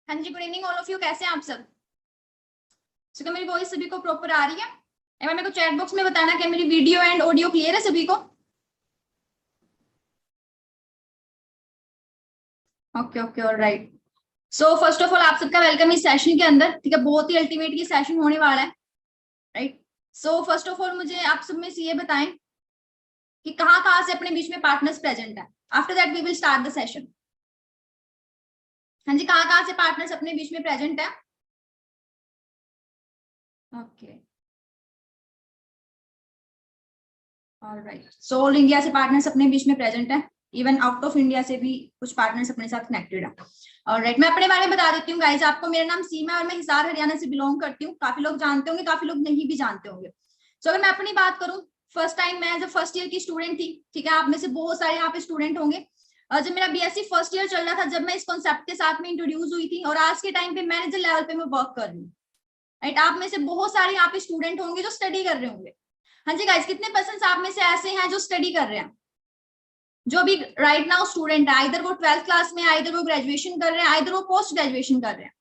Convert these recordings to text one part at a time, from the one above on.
हाँ जी, good evening all of you. कैसे हैं आप सब? क्या मेरी वॉइस सभी को प्रॉपर आ रही है? एक बार मेरे को चैट बॉक्स में बताना कि मेरी वीडियो एंड ऑडियो क्लियर है सभी को। Okay okay, alright. So first of all आप सबका वेलकम इस सेशन के अंदर। ठीक है, बहुत ही अल्टीमेट ये सेशन होने वाला है, right. So first of all मुझे आप सब में से ये बताएं कि कहाँ कहाँ से अपने बीच में पार्टनर्स प्रेजेंट है। After that we will start the session. हाँ जी, कहाँ कहाँ से पार्टनर्स अपने बीच में प्रेजेंट है? Okay, alright. So all India से पार्टनर्स अपने बीच में प्रेजेंट है, इवन आउट ऑफ इंडिया से भी कुछ पार्टनर्स अपने साथ कनेक्टेड है। ऑलराइट, मैं अपने बारे में बता देती हूँ गाइस आपको। मेरा नाम सीमा है और मैं हिसार हरियाणा से बिलोंग करती हूँ। काफी लोग जानते होंगे, काफी लोग नहीं भी जानते होंगे। सो अगर मैं अपनी बात करूँ, फर्स्ट टाइम मैं जब फर्स्ट ईयर की स्टूडेंट थी, ठीक है, आप में से बहुत सारे यहाँ पे स्टूडेंट होंगे। जब मेरा बीएससी फर्स्ट ईयर चल रहा था, जब मैं इस कॉन्सेप्ट के साथ में इंट्रोड्यूस हुई थी, और आज के टाइम पे मैनेजर लेवल पे मैं वर्क कर रही हूँ, राइट। आप में से बहुत सारे यहाँ पे स्टूडेंट होंगे जो स्टडी कर रहे होंगे। हाँ जी गाइस, कितने परसेंट आप में से ऐसे हैं जो स्टडी कर रहे हैं, जो भी राइट नाउ स्टूडेंट है? आइदर वो 12th क्लास में, आइदर वो ग्रेजुएशन कर रहे हैं, आइदर वो पोस्ट ग्रेजुएशन कर रहे हैं।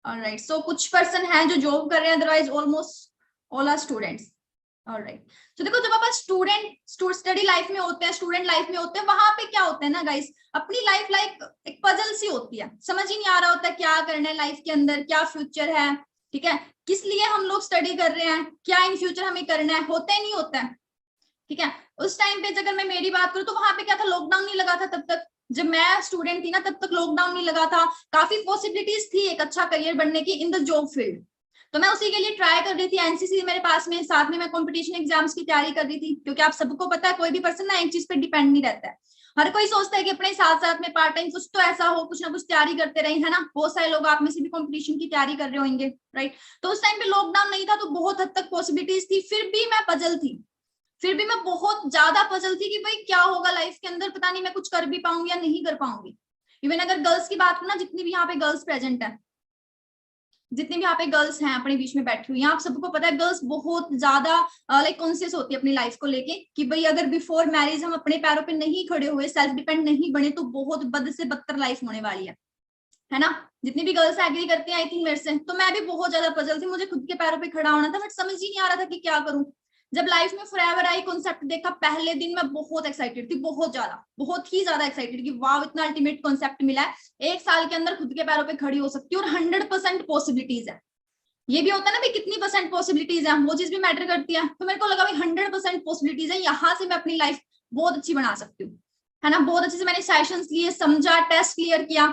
ऑलराइट, सो कुछ पर्सन है जो जॉब कर रहे हैं, otherwise almost all are students. Alright, तो देखो, जब आप स्टूडेंट स्टडी लाइफ में होते हैं, स्टूडेंट लाइफ में होते हैं, वहां पे क्या होता है ना गाइस, अपनी लाइफ लाइक एक पजल सी होती है। समझ ही नहीं आ रहा होता क्या करना है लाइफ के अंदर, क्या फ्यूचर है, ठीक है, किस लिए हम लोग स्टडी कर रहे हैं, क्या इन फ्यूचर हमें करना है, होता ही नहीं होता है, ठीक है। उस टाइम पे अगर मैं मेरी बात करूँ तो वहां पे क्या था, लॉकडाउन नहीं लगा था तब तक। जब मैं स्टूडेंट थी ना, तब तक लॉकडाउन नहीं लगा था। काफी पॉसिबिलिटीज थी एक अच्छा करियर बनने की इन द जॉब फील्ड। तो मैं उसी के लिए ट्राई कर रही थी। एनसीसी मेरे पास में, साथ में मैं कंपटीशन एग्जाम्स की तैयारी कर रही थी, क्योंकि आप सबको पता है कोई भी पर्सन ना एक चीज पे डिपेंड नहीं रहता है। हर कोई सोचता है कि अपने साथ साथ में पार्ट टाइम कुछ तो ऐसा हो, कुछ ना कुछ तैयारी करते रहे, है ना। बहुत सारे लोग आप में से भी कंपटीशन की तैयारी कर रहे होंगे, राइट। तो उस टाइम पे लॉकडाउन नहीं था, तो बहुत हद तक पॉसिबिलिटीज थी, फिर भी मैं पजल थी। फिर भी मैं बहुत ज्यादा पजल थी कि भाई क्या होगा लाइफ के अंदर, पता नहीं मैं कुछ कर भी पाऊंगी या नहीं कर पाऊंगी। इवन अगर गर्ल्स की बात करूँ ना, जितनी भी यहाँ पे गर्ल्स प्रेजेंट है, जितनी भी यहाँ पे गर्ल्स हैं अपने बीच में बैठी हुई हैं, आप सबको पता है गर्ल्स बहुत ज्यादा लाइक कॉन्शियस होती है अपनी लाइफ को लेके, कि भाई अगर बिफोर मैरिज हम अपने पैरों पे नहीं खड़े हुए, सेल्फ डिपेंड नहीं बने, तो बहुत बद से बदतर लाइफ होने वाली है ना। जितनी भी गर्ल्स एग्री करती हैं आई थिंक मेरे से। तो मैं भी बहुत ज्यादा पजल थी, मुझे खुद के पैरों पे खड़ा होना था, बट समझ ही नहीं आ रहा था कि क्या करूं। जब लाइफ में फॉरएवर आई कॉन्सेप्ट देखा, पहले दिन मैं बहुत एक्साइटेड थी, बहुत ही ज्यादा एक्साइटेड कि वाह, इतना अल्टीमेट कॉन्सेप्ट मिला है, एक साल के अंदर खुद के पैरों पे खड़ी हो सकती है, और 100% पॉसिबिलिटीज है। ये भी होता है ना भाई, कितनी परसेंट पॉसिबिलिटीज है, वो चीज भी मैटर करती है। तो मेरे को लगा भाई 100% पॉसिबिलिटीज है, यहाँ से मैं अपनी लाइफ बहुत अच्छी बना सकती हूँ, है ना। बहुत अच्छे से मैंने सेशंस लिए, समझा, टेस्ट क्लियर किया।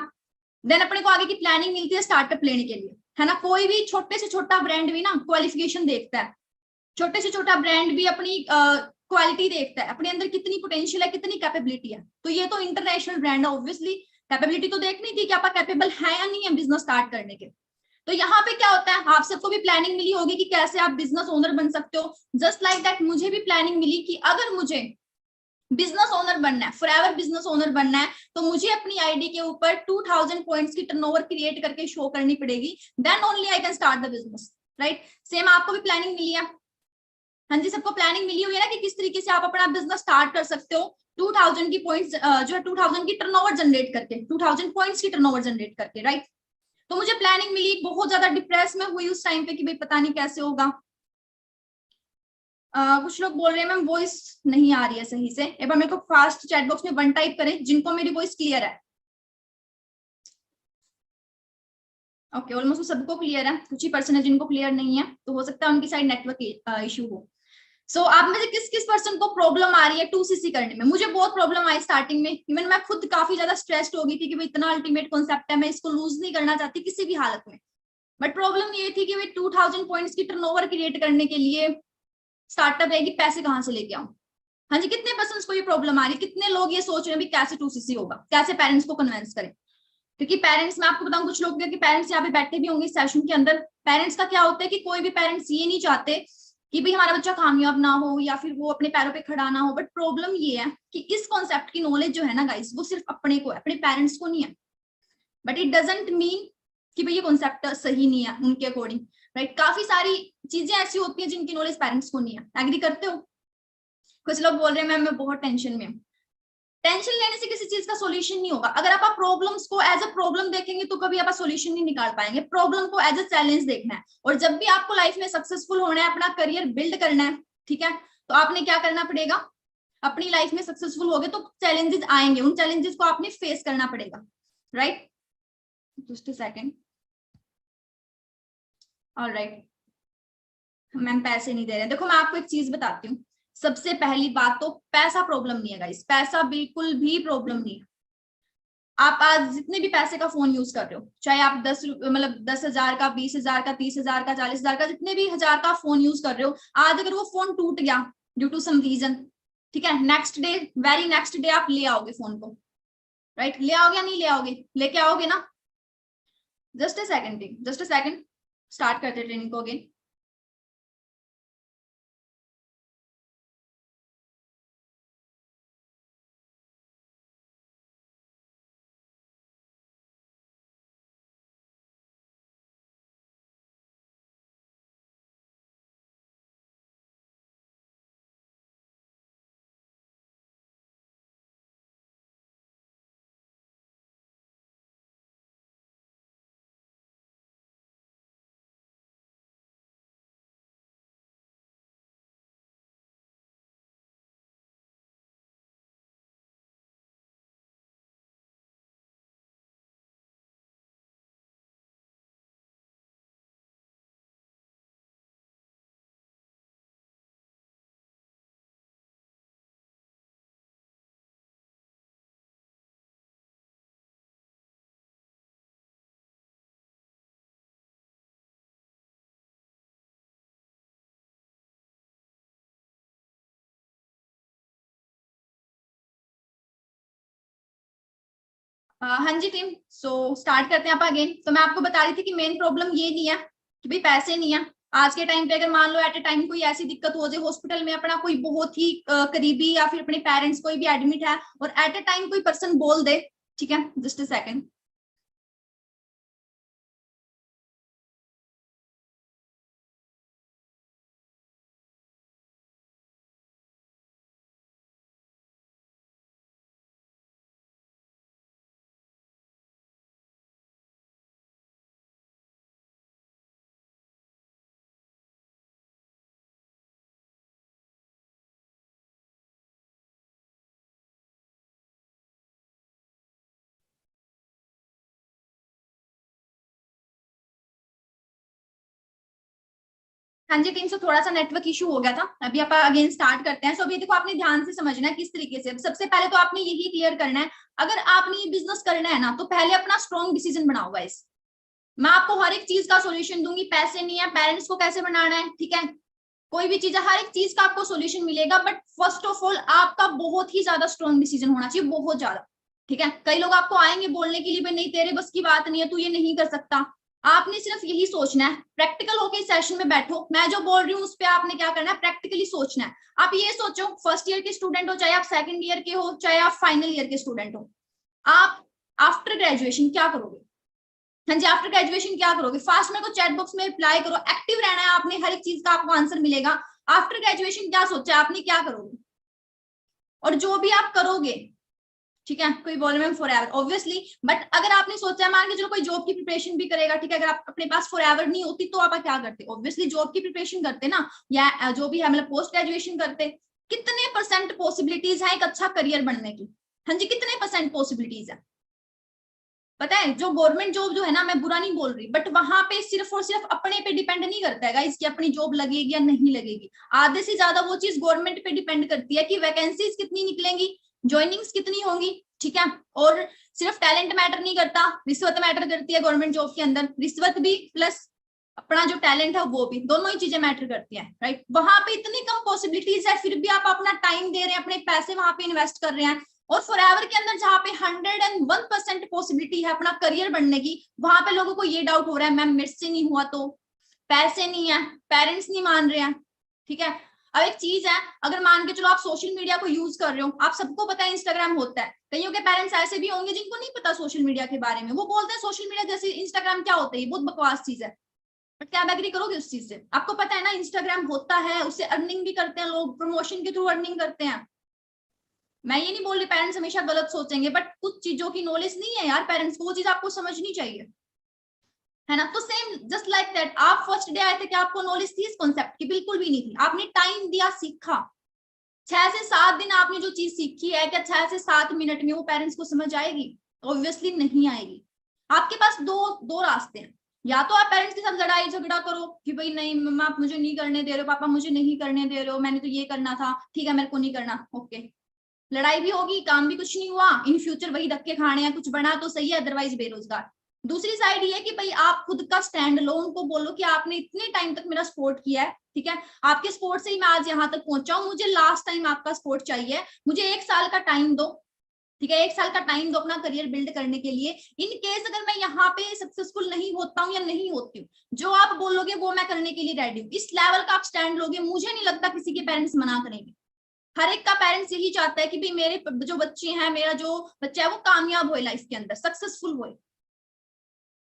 देन अपने को आगे की प्लानिंग मिलती है स्टार्टअप लेने के लिए, है ना। कोई भी छोटे से छोटा ब्रांड भी ना क्वालिफिकेशन देखता है, छोटे से छोटा ब्रांड भी अपनी क्वालिटी देखता है, अपने अंदर कितनी पोटेंशियल है, कितनी कैपेबिलिटी है। तो ये तो इंटरनेशनल ब्रांड है, ऑब्वियसली कैपेबिलिटी तो देखनी थी कि आप कैपेबल है या नहीं है बिजनेस स्टार्ट करने के। तो यहाँ पे क्या होता है, आप सबको भी प्लानिंग मिली होगी कि कैसे आप बिजनेस ओनर बन सकते हो। जस्ट लाइक दैट मुझे भी प्लानिंग मिली कि अगर मुझे बिजनेस ओनर बनना है, फॉरएवर बिजनेस ओनर बनना है, तो मुझे अपनी आईडी के ऊपर 2000 पॉइंट्स की टर्नओवर क्रिएट करके शो करनी पड़ेगी, then only I can start the business, right. Same आपको भी प्लानिंग मिली है। हाँ जी, सबको प्लानिंग मिली हुई है ना कि किस तरीके से आप अपना बिजनेस स्टार्ट कर सकते हो, 2000 की पॉइंट्स जो है 2000 की टर्नओवर जनरेट करके, 2000 पॉइंट्स की टर्नओवर जनरेट करके, राइट। तो मुझे प्लानिंग मिली, बहुत ज्यादा डिप्रेस में हुई उस टाइम पे कि भाई पता नहीं कैसे होगा। कुछ लोग बोल रहे हैं मैम वॉइस नहीं आ रही है सही से। एक बार मेरे को फास्ट चैट बॉक्स में 1 टाइप करें जिनको मेरी वॉइस क्लियर है। ओके, ऑलमोस्ट सबको क्लियर है, कुछ ही पर्सन है जिनको क्लियर नहीं है, तो हो सकता है उनकी साइड नेटवर्क इशू हो। सो आप में से किस किस पर्सन को प्रॉब्लम आ रही है 2cc करने में? मुझे बहुत प्रॉब्लम आई स्टार्टिंग में, इवन मैं खुद काफी ज्यादा स्ट्रेस्ड हो गई थी कि भाई इतना अल्टीमेट कॉन्सेप्ट है, मैं इसको लूज नहीं करना चाहती किसी भी हालत में। बट प्रॉब्लम ये थी कि भाई 2000 पॉइंट्स की टर्नओवर क्रिएट करने के लिए स्टार्टअप है कि पैसे कहाँ से लेके आऊं। हाँ जी, कितने पर्सन को ये प्रॉब्लम आ रही है? कितने लोग ये सोच रहे हैं कैसे 2cc होगा, कैसे पेरेंट्स को कन्विंस करें? क्योंकि पेरेंट्स, मैं आपको बताऊं, कुछ लोग कि पेरेंट्स यहाँ पे बैठे भी होंगे सेशन के अंदर। पेरेंट्स का क्या होता है कि कोई भी पेरेंट्स ये नहीं चाहते कि भाई हमारा बच्चा कामयाब ना हो या फिर वो अपने पैरों पे खड़ा ना हो। बट प्रॉब्लम ये है कि इस कॉन्सेप्ट की नॉलेज जो है ना गाइस, वो सिर्फ अपने को है, अपने पेरेंट्स को नहीं है। बट इट डजेंट मीन कि भाई ये कॉन्सेप्ट सही नहीं है उनके अकॉर्डिंग, राइट। काफी सारी चीजें ऐसी होती हैं जिनकी नॉलेज पेरेंट्स को नहीं है। एग्री करते हो? कुछ लोग बोल रहे हैं मैम मैं बहुत टेंशन में हूँ। टेंशन लेने से किसी चीज का सॉल्यूशन नहीं होगा। अगर आप प्रॉब्लम्स को एज अ प्रॉब्लम देखेंगे तो कभी आप सॉल्यूशन नहीं निकाल पाएंगे। प्रॉब्लम को एज अ चैलेंज देखना है। और जब भी आपको लाइफ में सक्सेसफुल होना है, अपना करियर बिल्ड करना है, ठीक है, तो आपने क्या करना पड़ेगा, अपनी लाइफ में सक्सेसफुल हो गए तो चैलेंजेस आएंगे, उन चैलेंजेस को आपने फेस करना पड़ेगा, right. Just a second. Alright, ma'am पैसे नहीं दे रहे। देखो मैं आपको एक चीज बताती हूँ। सबसे पहली बात तो पैसा प्रॉब्लम नहीं है गाइस, पैसा बिल्कुल भी प्रॉब्लम नहीं है। आप आज जितने भी पैसे का फोन यूज कर रहे हो, चाहे आप 10,000 का, 20,000 का, 30,000 का, 40,000 का, जितने भी हजार का फोन यूज कर रहे हो, आज अगर वो फोन टूट गया ड्यू टू सम रीजन, ठीक है, next day, very next day आप ले आओगे फोन को, राइट, ले आओगे या नहीं ले आओगे, लेके आओगे ना। Just a second, just a second, start करते ट्रेनिंग को अगेन। हाँ जी टीम, सो स्टार्ट करते हैं आप अगेन। तो मैं आपको बता रही थी कि मेन प्रॉब्लम ये नहीं है कि भाई पैसे नहीं है। आज के टाइम पे अगर मान लो एट ए टाइम कोई ऐसी दिक्कत हो जाए हॉस्पिटल में, अपना कोई बहुत ही करीबी या फिर अपने पेरेंट्स कोई भी एडमिट है, और एट ए टाइम कोई पर्सन बोल दे, ठीक है, जस्ट अ सेकंड। हाँ जी टीम, से थोड़ा सा नेटवर्क इशू हो गया था, अभी आप अगेन स्टार्ट करते हैं। सो अभी देखो आपने ध्यान से समझना है किस तरीके से। सबसे पहले तो आपने यही क्लियर करना है, अगर आपने ये बिजनेस करना है ना, तो पहले अपना स्ट्रॉन्ग डिसीजन बनाओ गाइस। मैं आपको हर एक चीज का सॉल्यूशन दूंगी, पैसे नहीं है, पेरेंट्स को कैसे बनाना है, ठीक है, कोई भी चीज है, हर एक चीज का आपको सॉल्यूशन मिलेगा। बट फर्स्ट ऑफ ऑल आपका बहुत ही ज्यादा स्ट्रॉन्ग डिसीजन होना चाहिए, बहुत ज्यादा, ठीक है। कई लोग आपको आएंगे बोलने के लिए, भाई नहीं तेरे बस की बात नहीं है, तू ये नहीं कर सकता। आपने सिर्फ यही सोचना है, प्रैक्टिकल होकर इस सेशन में बैठो, मैं जो बोल रही हूँ उस पर आपने क्या करना है, प्रैक्टिकली सोचना है। आप ये सोचो, फर्स्ट ईयर के स्टूडेंट हो, चाहे आप सेकंड ईयर के हो, चाहे आप फाइनल ईयर के स्टूडेंट हो, आप आफ्टर ग्रेजुएशन क्या करोगे। हाँ जी, आफ्टर ग्रेजुएशन क्या करोगे, फास्ट में को चैट बॉक्स में रिप्लाई करो, एक्टिव रहना है आपने, हर एक चीज का आपको आंसर मिलेगा। आफ्टर ग्रेजुएशन क्या सोचा है आपने, क्या करोगे, और जो भी आप करोगे, ठीक है, कोई बोले ma'am for ever, obviously, but अगर आपने सोचा है, मान के चलो कोई जॉब की प्रिपरेशन भी करेगा, ठीक है, अगर आप अपने पास फॉर एवर नहीं होती तो आप क्या करते, ऑब्वियसली जॉब की प्रिपरेशन करते ना, या जो भी है मतलब पोस्ट ग्रेजुएशन करते। कितने परसेंट पॉसिबिलिटीज है एक अच्छा करियर बनने की, हाँ जी, कितने परसेंट पॉसिबिलिटीज है पता है। जो गवर्नमेंट जॉब जो है ना, मैं बुरा नहीं बोल रही, बट वहां पे सिर्फ और सिर्फ अपने पे डिपेंड नहीं करता है गाइस कि अपनी जॉब लगेगी या नहीं लगेगी। आधे से ज्यादा वो चीज गवर्नमेंट पे डिपेंड करती है कि वैकेंसीज कितनी निकलेंगी, ज्वाइनिंग्स कितनी होंगी, ठीक है। और सिर्फ टैलेंट मैटर नहीं करता, रिश्वत मैटर करती है गवर्नमेंट जॉब के अंदर, रिश्वत भी प्लस अपना जो टैलेंट है वो भी, दोनों ही चीजें मैटर करती हैं, राइट। वहां पे इतनी कम पॉसिबिलिटीज है, फिर भी आप अपना टाइम दे रहे हैं, अपने पैसे वहां पे इन्वेस्ट कर रहे हैं। और फॉरएवर के अंदर जहाँ पे 101% पॉसिबिलिटी है अपना करियर बनने की, वहां पे लोगों को ये डाउट हो रहा है, मैम मेरे से नहीं हुआ तो, पैसे नहीं है, पेरेंट्स नहीं मान रहे हैं, ठीक है। अब एक चीज है, अगर मान के चलो आप सोशल मीडिया को यूज कर रहे हो, आप सबको पता है इंस्टाग्राम होता है, कईयों के पेरेंट्स ऐसे भी होंगे जिनको नहीं पता सोशल मीडिया के बारे में, वो बोलते हैं सोशल मीडिया जैसे इंस्टाग्राम क्या होता है, बहुत बकवास चीज है। बट क्या आप एग्री करोगे उस चीज से, आपको पता है ना इंस्टाग्राम होता है, उससे अर्निंग भी करते हैं लोग, प्रमोशन के थ्रू अर्निंग करते हैं। मैं ये नहीं बोल रही पेरेंट्स हमेशा गलत सोचेंगे, बट कुछ चीजों की नॉलेज नहीं है यार पेरेंट्स को, वो चीज आपको समझनी चाहिए, है ना। तो सेम जस्ट लाइक दैट, आप फर्स्ट डे आए थे, क्या आपको नॉलेज थी इस कॉन्सेप्ट की? बिल्कुल भी नहीं थी। आपने टाइम दिया, सीखा, 6 से 7 दिन आपने जो चीज सीखी है, क्या 6 से 7 मिनट में वो पेरेंट्स को समझ आएगी? ऑब्वियसली नहीं आएगी। आपके पास दो दो रास्ते हैं, या तो आप पेरेंट्स के साथ लड़ाई झगड़ा करो कि भाई नहीं मम्मा आप मुझे नहीं करने दे रहे हो, पापा मुझे नहीं करने दे रहे हो, मैंने तो ये करना था, ठीक है मेरे को नहीं करना, ओके। लड़ाई भी होगी, काम भी कुछ नहीं हुआ, इन फ्यूचर वही धक्के खाने हैं, कुछ बना तो सही है, अदरवाइज बेरोजगार। दूसरी साइड ये कि भाई आप खुद का स्टैंड लो, उनको बोलो कि आपने इतने टाइम तक मेरा सपोर्ट किया है, ठीक है, आपके सपोर्ट से ही मैं आज यहाँ तक पहुंचा हूँ, मुझे लास्ट टाइम आपका सपोर्ट चाहिए, मुझे 1 साल का टाइम दो, ठीक है, 1 साल का टाइम दो अपना करियर बिल्ड करने के लिए। इन केस अगर मैं यहाँ पे सक्सेसफुल नहीं होता हूँ या नहीं होती हूँ, जो आप बोलोगे वो मैं करने के लिए रेडी हूँ। इस लेवल का आप स्टैंड लोगे, मुझे नहीं लगता किसी के पेरेंट्स मना करेंगे। हर एक का पेरेंट्स यही चाहता है कि भाई मेरे जो बच्चे हैं, मेरा जो बच्चा है वो कामयाब हो लाइफ के अंदर, सक्सेसफुल हो,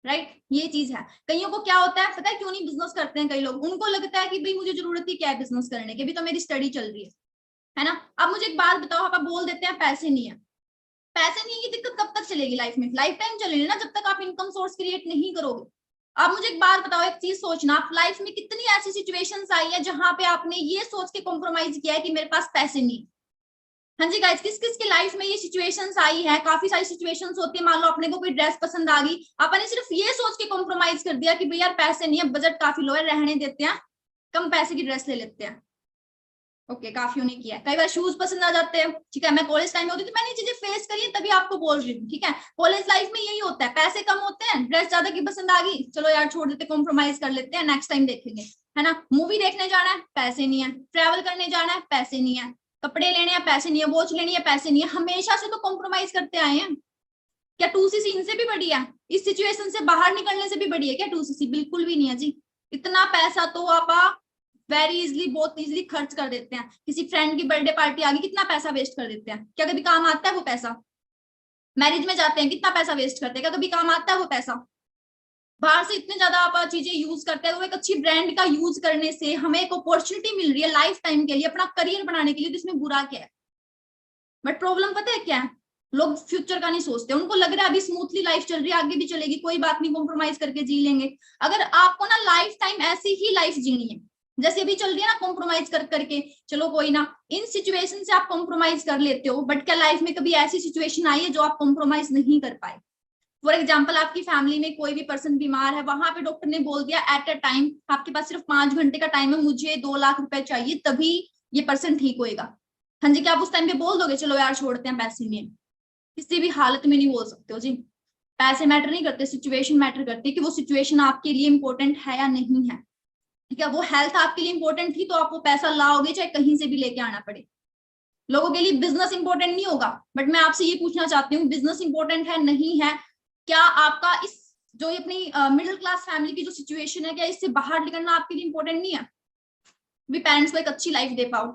राइट। ये चीज है। कईयों को क्या होता है पता है क्यों नहीं बिजनेस करते हैं कई लोग? उनको लगता है कि भाई मुझे जरूरत ही क्या है बिजनेस करने की, अभी तो मेरी स्टडी चल रही है ना। अब मुझे एक बात बताओ, आप बोल देते हैं पैसे नहीं है, पैसे नहीं है, ये दिक्कत कब तक चलेगी लाइफ में? लाइफ टाइम चलेगी ना, जब तक आप इनकम सोर्स क्रिएट नहीं करोगे। आप मुझे एक बात बताओ, एक चीज सोचना, आप लाइफ में कितनी ऐसी सिचुएशंस आई है जहां पे आपने ये सोच के कॉम्प्रोमाइज किया है कि मेरे पास पैसे नहीं? हाँ जी गाइस, किस किस के लाइफ में ये सिचुएशंस आई है? काफी सारी सिचुएशंस होती है, मान लो अपने को कोई ड्रेस पसंद आ गई, आपने सिर्फ ये सोच के कॉम्प्रोमाइज कर दिया कि भैया यार पैसे नहीं है, बजट काफी लो है, रहने देते हैं, कम पैसे की ड्रेस ले लेते हैं, ओके, काफी नहीं किया। कई बार शूज पसंद आ जाते हैं, ठीक है, मैं कॉलेज टाइम में होती थी, मैंने ये चीजें फेस करी है, तभी आपको बोल रही हूँ, ठीक है। कॉलेज लाइफ में यही होता है, पैसे कम होते हैं, ड्रेस ज्यादा की पसंद आ गई, चलो यार छोड़ देते, कॉम्प्रोमाइज कर लेते हैं, नेक्स्ट टाइम देखेंगे, है ना। मूवी देखने जाना है, पैसे नहीं है, ट्रेवल करने जाना है, पैसे नहीं है, कपड़े लेने हैं, पैसे नहीं है, वॉच लेनी है, पैसे नहीं है, हमेशा से तो कॉम्प्रोमाइज करते आए हैं। क्या 2cc इनसे भी बढ़िया है? इस सिचुएशन से बाहर निकलने से भी बढ़िया है क्या 2cc? बिल्कुल भी नहीं है जी। इतना पैसा तो आप वेरी इजिली, बहुत इजिली खर्च कर देते हैं। किसी फ्रेंड की बर्थडे पार्टी आ गई, कितना पैसा वेस्ट कर देते हैं, क्या कभी काम आता है वो पैसा? मैरिज में जाते हैं, कितना पैसा वेस्ट करते हैं, क्या कभी काम आता है वो पैसा? बाहर से इतने ज्यादा आप चीजें यूज करते हैं, तो एक अच्छी ब्रांड का यूज करने से हमें एक अपॉर्चुनिटी मिल रही है लाइफ टाइम के लिए, अपना करियर बनाने के लिए, तो इसमें बुरा क्या है? बट प्रॉब्लम पता है क्या है? लोग फ्यूचर का नहीं सोचते, उनको लग रहा है अभी स्मूथली लाइफ चल रही है, आगे भी चलेगी, कोई बात नहीं, कॉम्प्रोमाइज करके जी लेंगे। अगर आपको ना लाइफ टाइम ऐसी ही लाइफ जीनी है जैसे अभी चल रही है ना, कॉम्प्रोमाइज कर करके, चलो कोई ना, इन सिचुएशन से आप कॉम्प्रोमाइज कर लेते हो, बट क्या लाइफ में कभी ऐसी सिचुएशन आई है जो आप कॉम्प्रोमाइज नहीं कर पाए? फॉर एग्जाम्पल, आपकी फैमिली में कोई भी पर्सन बीमार है, वहां पे डॉक्टर ने बोल दिया एट अ टाइम आपके पास सिर्फ 5 घंटे का टाइम है, मुझे 2 लाख रुपए चाहिए तभी ये पर्सन ठीक होएगा। हाँ जी, क्या आप उस टाइम पे बोल दोगे चलो यार छोड़ते हैं, पैसे नहीं है? किसी भी हालत में नहीं बोल सकते हो जी। पैसे मैटर नहीं करते, सिचुएशन मैटर करती है कि वो सिचुएशन आपके लिए इंपॉर्टेंट है या नहीं है, ठीक है। वो हेल्थ आपके लिए इंपॉर्टेंट थी तो आप वो पैसा लाओगे चाहे कहीं से भी लेके आना पड़े। लोगों के लिए बिजनेस इंपॉर्टेंट नहीं होगा, बट मैं आपसे ये पूछना चाहती हूँ, बिजनेस इंपॉर्टेंट है नहीं है? क्या आपका इस जो अपनी मिडिल क्लास फैमिली की जो सिचुएशन है, क्या इससे बाहर निकलना आपके लिए इंपॉर्टेंट नहीं है? भी पेरेंट्स को एक अच्छी लाइफ दे पाओ।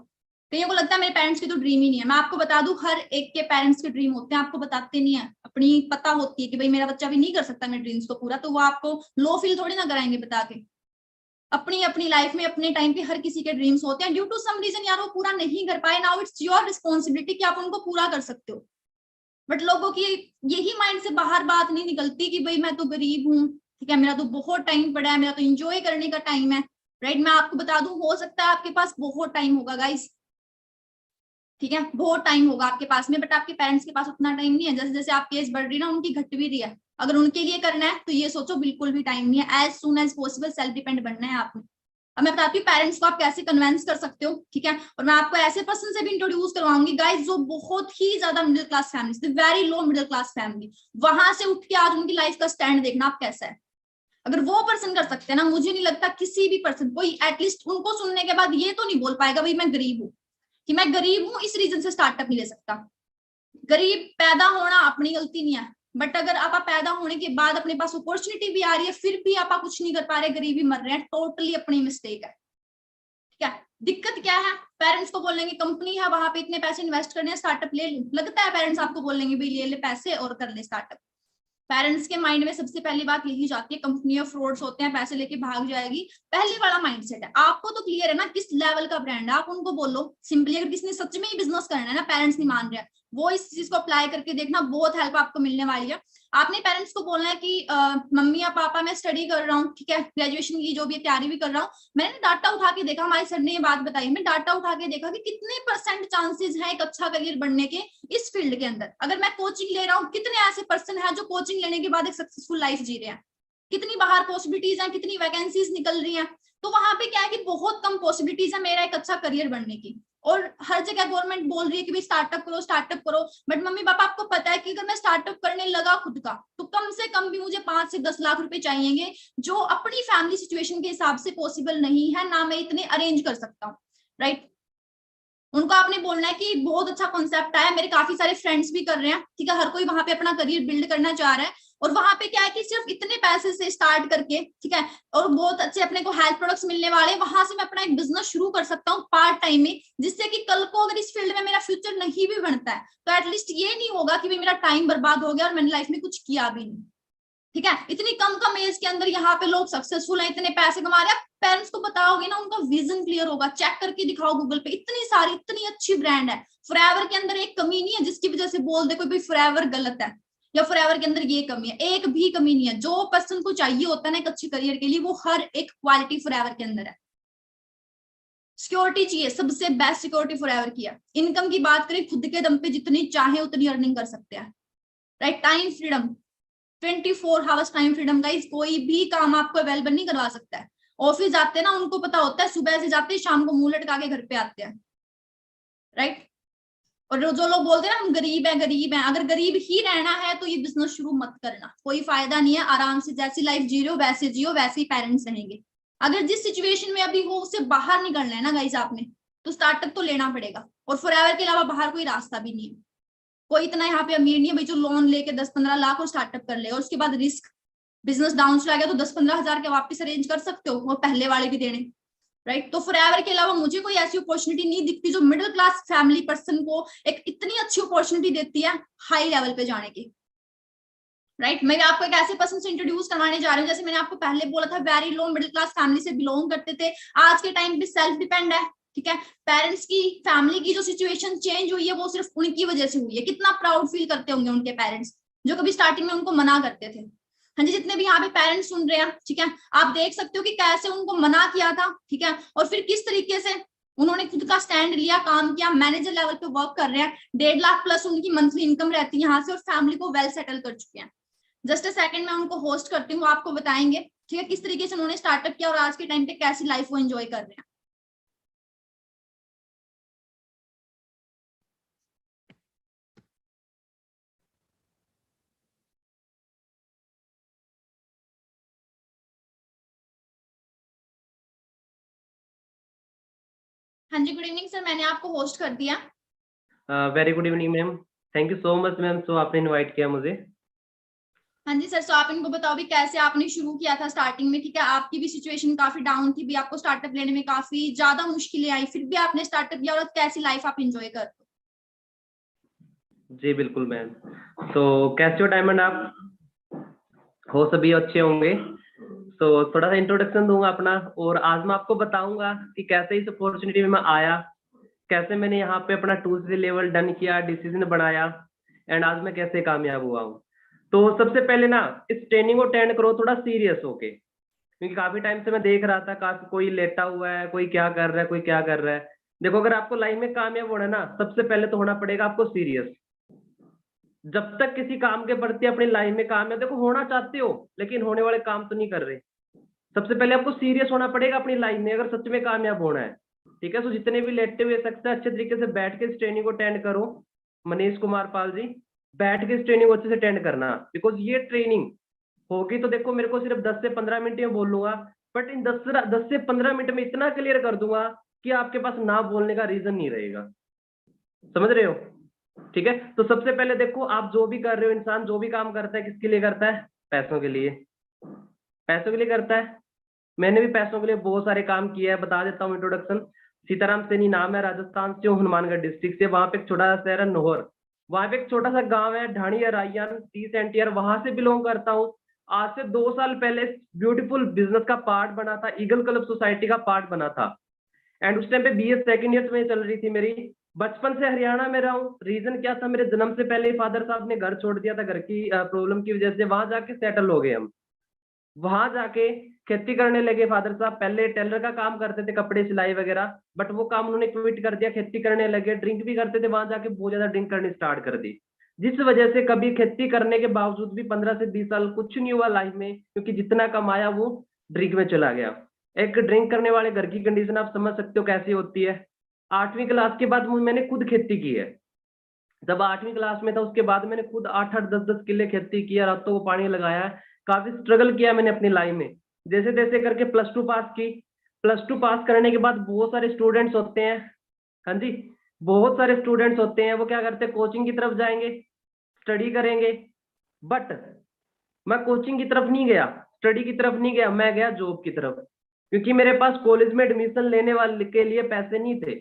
कईयों को लगता है मेरे पेरेंट्स की तो ड्रीम ही नहीं है। मैं आपको बता दूं, हर एक के पेरेंट्स के ड्रीम होते हैं, आपको बताते नहीं है, अपनी पता होती है कि भाई मेरा बच्चा भी नहीं कर सकता मेरे ड्रीम्स को पूरा, तो वो आपको लो फील थोड़ी ना कराएंगे बता के। अपनी अपनी लाइफ में अपने टाइम पे हर किसी के ड्रीम्स होते हैं, ड्यू टू सम रीजन यार वो पूरा नहीं कर पाए, नाउ इट्स योर रिस्पॉन्सिबिलिटी कि आप उनको पूरा कर सकते हो। बट लोगों की यही माइंड से बाहर बात नहीं निकलती कि भाई मैं तो गरीब हूँ, ठीक है, मेरा तो बहुत टाइम पड़ा है, मेरा तो इंजॉय करने का टाइम है, राइट। मैं आपको बता दूं, हो सकता है आपके पास बहुत टाइम होगा गाइस, ठीक है, बहुत टाइम होगा आपके पास में, बट आपके पेरेंट्स के पास उतना टाइम नहीं है। जैसे जैसे आपकी एज बढ़ रही है ना, उनकी घट भी रही है। अगर उनके लिए करना है तो ये सोचो बिल्कुल भी टाइम नहीं है, as soon as possible self depend बनना है आपने। अब मैं बताती हूँ पेरेंट्स को आप कैसे कन्विंस कर सकते हो, ठीक है, और मैं आपको ऐसे पर्सन से भी इंट्रोड्यूस करवाऊंगी गाइस जो बहुत ही ज्यादा middle class family, very low middle class family, वहां से उठ के आज उनकी लाइफ का स्टैंड देखना आप कैसा है। अगर वो पर्सन कर सकते हैं ना, मुझे नहीं लगता किसी भी पर्सन, कोई एटलीस्ट उनको सुनने के बाद ये तो नहीं बोल पाएगा भाई मैं गरीब हूँ, कि मैं गरीब हूं इस रीजन से स्टार्टअप नहीं ले सकता। गरीब पैदा होना अपनी गलती नहीं है, बट अगर आप पैदा होने के बाद अपने पास अपॉर्चुनिटी भी आ रही है फिर भी आप कुछ नहीं कर पा रहे, गरीबी मर रहे हैं, टोटली अपनी मिस्टेक है, ठीक है। दिक्कत क्या है? पेरेंट्स को बोलेंगे कंपनी है वहां पे इतने पैसे इन्वेस्ट करने हैं, स्टार्टअप ले लूं, लगता है पेरेंट्स आपको बोलेंगे भाई ले ले पैसे और कर ले स्टार्टअप। पेरेंट्स के माइंड में सबसे पहली बात यही जाती है, कंपनियां फ्रॉड्स होते हैं, पैसे लेके भाग जाएगी, पहले वाला माइंडसेट है। आपको तो क्लियर है ना किस लेवल का ब्रांड है, आप उनको बोलो सिंपली, अगर किसी ने सच में ही बिजनेस करना है ना, पेरेंट्स नहीं मान रहे हैं, वो इस चीज को अप्लाई करके देखना, बहुत हेल्प आपको मिलने वाली है। आपने पेरेंट्स को बोलना है कि मम्मी या पापा मैं स्टडी कर रहा हूँ, ठीक है, ग्रेजुएशन की जो भी तैयारी भी कर रहा हूँ, मैंने डाटा उठा के देखा, हमारे सर ने ये बात बताई, मैं डाटा उठा के देखा कि कितने % चांसेस है एक अच्छा करियर बनने के इस फील्ड के अंदर। अगर मैं कोचिंग ले रहा हूँ, कितने ऐसे पर्सन है जो कोचिंग लेने के बाद एक सक्सेसफुल लाइफ जी रहे हैं, कितनी बाहर पॉसिबिलिटीज हैं, कितनी वैकेंसीज निकल रही हैं। तो वहां पे क्या है कि बहुत कम पॉसिबिलिटीज है मेरा एक अच्छा करियर बनने की। और हर जगह गवर्नमेंट बोल रही है कि भाई स्टार्टअप करो, स्टार्टअप करो, बट मम्मी पापा आपको पता है कि अगर मैं स्टार्टअप करने लगा खुद का, तो कम से कम भी मुझे 5 से 10 लाख रुपए चाहिएंगे, जो अपनी फैमिली सिचुएशन के हिसाब से पॉसिबल नहीं है, ना मैं इतने अरेंज कर सकता हूँ, राइट। उनको आपने बोलना है कि बहुत अच्छा कॉन्सेप्ट आया, मेरे काफी सारे फ्रेंड्स भी कर रहे हैं, ठीक है, हर कोई वहां पे अपना करियर बिल्ड करना चाह रहा है, और वहां पे क्या है कि सिर्फ इतने पैसे से स्टार्ट करके, ठीक है, और बहुत अच्छे अपने को हेल्थ प्रोडक्ट्स मिलने वाले, वहां से मैं अपना एक बिजनेस शुरू कर सकता हूँ पार्ट टाइम में, जिससे कि कल को अगर इस फील्ड में मेरा फ्यूचर नहीं भी बनता है, तो एटलीस्ट ये नहीं होगा कि मेरा टाइम बर्बाद हो गया और मैंने लाइफ में कुछ किया भी नहीं, ठीक है। इतनी कम एज के अंदर यहाँ पे लोग सक्सेसफुल है, इतने पैसे कमा रहे हैं। पेरेंट्स को बताओगे ना, उनका विजन क्लियर होगा, चेक करके दिखाओ गूगल पे, इतनी सारी इतनी अच्छी ब्रांड है। फॉरएवर के अंदर एक कमी नहीं है जिसकी वजह से बोल दे कोई भाई फॉरएवर गलत है, या फॉरएवर के अंदर ये कमी है, एक भी कमी नहीं है। जो पर्सन को चाहिए होता है ना एक अच्छी करियर के लिए, वो हर एक क्वालिटी फॉरएवर के अंदर है। सिक्योरिटी चाहिए, सबसे बेस्ट सिक्योरिटी फॉरएवर की है। इनकम की बात करें, खुद के दम पे जितनी चाहे उतनी अर्निंग कर सकते हैं, right. Time freedom, 24 hours time freedom, guys कोई भी काम आपको अवेलेबल नहीं करवा सकता है। ऑफिस जाते हैं ना, उनको पता होता है सुबह से जाते हैं शाम को मुंह लटका के घर पे आते हैं, राइट। और जो लोग बोलते हैं ना हम गरीब हैं, अगर गरीब ही रहना है तो ये बिजनेस शुरू मत करना, कोई फायदा नहीं है। आराम से जैसी लाइफ जी रहे हो वैसे जियो, वैसे ही पेरेंट्स रहेंगे। अगर जिस सिचुएशन में अभी हो उससे बाहर निकलना है ना गाइस आपने, तो स्टार्टअप तो लेना पड़ेगा, और फॉरएवर के अलावा बाहर कोई रास्ता भी नहीं है। कोई इतना यहाँ पे अमीर नहीं है भाई जो लोन लेके 10-15 लाख और स्टार्टअप कर ले, और उसके बाद रिस्क, बिजनेस डाउन चला गया तो 10-15 हजार के वापस अरेंज कर सकते हो, वो पहले वाले भी देने, राइट। तो फॉरएवर के अलावा मुझे कोई ऐसी अपॉर्चुनिटी नहीं दिखती जो मिडिल क्लास फैमिली पर्सन को एक इतनी अच्छी अपॉर्चुनिटी देती है हाई लेवल पे जाने की, राइट। मैं आपको एक ऐसे पर्सन से इंट्रोड्यूस करवाने जा रही हूँ, जैसे मैंने आपको पहले बोला था, very low middle class family से बिलोंग करते थे, आज के टाइम पे सेल्फ डिपेंड है, ठीक है। पेरेंट्स की, फैमिली की जो सिचुएशन चेंज हुई है वो सिर्फ उनकी वजह से हुई है। कितना प्राउड फील करते होंगे उनके पेरेंट्स, जो कभी स्टार्टिंग में उनको मना करते थे। हाँ जी, जितने भी यहाँ पे पेरेंट्स सुन रहे हैं, ठीक है, आप देख सकते हो कि कैसे उनको मना किया था, ठीक है, और फिर किस तरीके से उन्होंने खुद का स्टैंड लिया, काम किया, मैनेजर लेवल पे वर्क कर रहे हैं, 1.5 लाख प्लस उनकी मंथली इनकम रहती है यहाँ से, और फैमिली को वेल सेटल कर चुके हैं। जस्ट अ सेकंड, मैं उनको होस्ट करती हूँ, आपको बताएंगे, ठीक है, किस तरीके से उन्होंने स्टार्टअप किया और आज के टाइम पे कैसी लाइफ वो एंजॉय कर रहे हैं। हाँ जी, गुड इवनिंग सर, मैंने आपको होस्ट कर दिया। Very good evening ma'am, thank you so much ma'am, so आपने इनवाइट किया मुझे। हाँ जी सर, तो आप इनको बताओ भी कैसे आपने शुरू किया था स्टार्टिंग में, ठीक है, आपकी भी सिचुएशन काफी डाउन थी भी, आपको स्टार्टअप लेने में काफी ज्यादा मुश्किलें आई, फिर भी आपने स्टार्टअप किया, और कैसी लाइफ आप एंजॉय कर रहे हो। जी बिल्कुल मैम, तो कैसे हो डायमंड आप? हो सभी अच्छे होंगे। तो थोड़ा सा इंट्रोडक्शन दूंगा अपना, और आज मैं आपको बताऊंगा कि कैसे इस अपॉर्चुनिटी में मैं आया, कैसे मैंने यहाँ पे अपना 2 लेवल डन किया, डिसीजन बनाया, एंड आज मैं कैसे कामयाब हुआ हूँ। तो सबसे पहले ना इस ट्रेनिंग को अटेंड करो थोड़ा सीरियस होके, क्योंकि काफी टाइम से मैं देख रहा था काफी कोई लेटा हुआ है, कोई क्या कर रहा है, कोई क्या कर रहा है। देखो, अगर आपको लाइफ में कामयाब होना है ना, सबसे पहले तो होना पड़ेगा आपको सीरियस। जब तक किसी काम के प्रति अपनी लाइफ में कामयाब, देखो होना चाहते हो लेकिन होने वाले काम तो नहीं कर रहे, सबसे पहले आपको सीरियस होना पड़ेगा अपनी लाइफ में अगर सच में कामयाब होना है, ठीक है। तो जितने भी लेटे हुए सकते हैं अच्छे तरीके से बैठ के इस ट्रेनिंग को अटेंड करो। मनीष कुमार पाल जी, बैठ के इस ट्रेनिंग को अच्छे से अटेंड करना, बिकॉज ये ट्रेनिंग होगी तो देखो मेरे को सिर्फ 10 से 15 मिनट में बोलूंगा, बट इन 10 से 15 मिनट में इतना क्लियर कर दूंगा कि आपके पास ना बोलने का रीजन नहीं रहेगा। समझ रहे हो? ठीक है। तो सबसे पहले देखो, आप जो भी कर रहे हो, इंसान जो भी काम करता है किसके लिए करता है? पैसों के लिए। पैसों के लिए करता है। मैंने भी पैसों के लिए बहुत सारे काम किए हैं, बता देता हूँ इंट्रोडक्शन। सीताराम सैनी नाम है, राजस्थान से हूँ, हनुमानगढ़ डिस्ट्रिक्ट से। वहां पे एक छोटा सा शहर है नोहर, वहां पे एक छोटा सा गांव है ढाणी रायन 30 एनटीआर, वहां से बिलोंग करता हूँ। आज से 2 साल पहले ब्यूटीफुल बिजनेस का पार्ट बना था, ईगल क्लब सोसाइटी का पार्ट बना था। एंड उस टाइम पे बीएस सेकंड ईयर में चल रही थी मेरी। बचपन से हरियाणा में रहा हूँ। रीजन क्या था, मेरे जन्म से पहले ही फादर साहब ने घर छोड़ दिया था, घर की प्रॉब्लम की वजह से। वहां जाके सेटल हो गए हम। वहां जाके खेती करने लगे फादर साहब। पहले टेलर का काम करते थे, कपड़े सिलाई वगैरह, बट वो काम उन्होंने क्विट कर दिया, खेती करने लगे। ड्रिंक भी करते थे, वहां जाके बहुत ज्यादा ड्रिंक करनी स्टार्ट कर दी, जिस वजह से कभी खेती करने के बावजूद भी 15 से 20 साल कुछ नहीं हुआ लाइफ में, क्योंकि जितना कमाया वो ड्रिंक में चला गया। एक ड्रिंक करने वाले घर की कंडीशन आप समझ सकते हो कैसी होती है। 8वीं क्लास के बाद मैंने खुद खेती की है। जब 8वीं क्लास में था उसके बाद मैंने खुद 8-8 10-10 किले खेती किया, रातों को पानी लगाया है। काफी स्ट्रगल किया मैंने अपनी लाइफ में। जैसे तैसे करके +2 पास की। +2 पास करने के बाद बहुत सारे स्टूडेंट्स होते हैं, हाँ जी, बहुत सारे स्टूडेंट्स होते हैं, वो क्या करते हैं, कोचिंग की तरफ जाएंगे, स्टडी करेंगे। बट मैं कोचिंग की तरफ नहीं गया, स्टडी की तरफ नहीं गया, मैं गया जॉब की तरफ, क्योंकि मेरे पास कॉलेज में एडमिशन लेने वाले के लिए पैसे नहीं थे।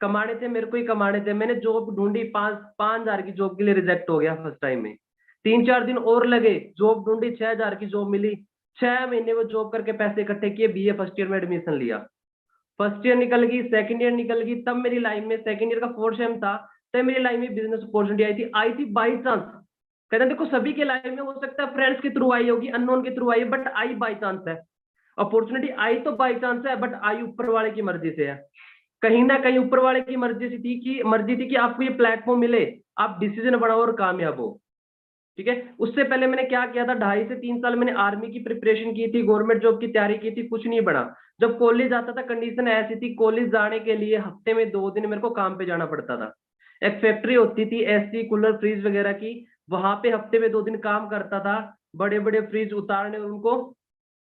कमाने थे, मेरे को ही कमाने थे। मैंने जॉब ढूंढी, 5,000 की जॉब के लिए रिजेक्ट हो गया फर्स्ट टाइम में। 3-4 दिन और लगे, जॉब ढूंढी, 6,000 की जॉब मिली। 6 महीने वो जॉब करके पैसे इकट्ठे किए, बीए फर्स्ट ईयर में एडमिशन लिया। फर्स्ट ईयर निकल गई, सेकंड ईयर निकल गई, तब मेरी लाइफ में सेकंड ईयर का 4th सेम था, तब मेरी लाइफ में बिजनेस अपॉर्चुनिटी आई थी बाई चांस। कहते हैं देखो सभी के लाइफ में हो सकता है फ्रेंड्स के थ्रू आई होगी, अननोन के through I, but I by chance है। अपॉर्चुनिटी आई तो बाई चांस है, बट आई ऊपर वाले की मर्जी से है। कहीं ना कहीं ऊपर वाले की मर्जी थी कि आपको ये प्लेटफॉर्म मिले, आप डिसीजन बनाओ और कामयाब हो। ठीक है, उससे पहले मैंने क्या किया था, 2.5 से 3 साल मैंने आर्मी की प्रिपरेशन की थी, गवर्नमेंट जॉब की तैयारी की थी, कुछ नहीं बना। जब कॉलेज आता था कंडीशन ऐसी थी, कॉलेज जाने के लिए हफ्ते में 2 दिन मेरे को काम पे जाना पड़ता था। एक फैक्ट्री होती थी एसी कूलर फ्रिज वगैरह की, वहां पे हफ्ते में 2 दिन काम करता था। बड़े बड़े फ्रिज उतारने, उनको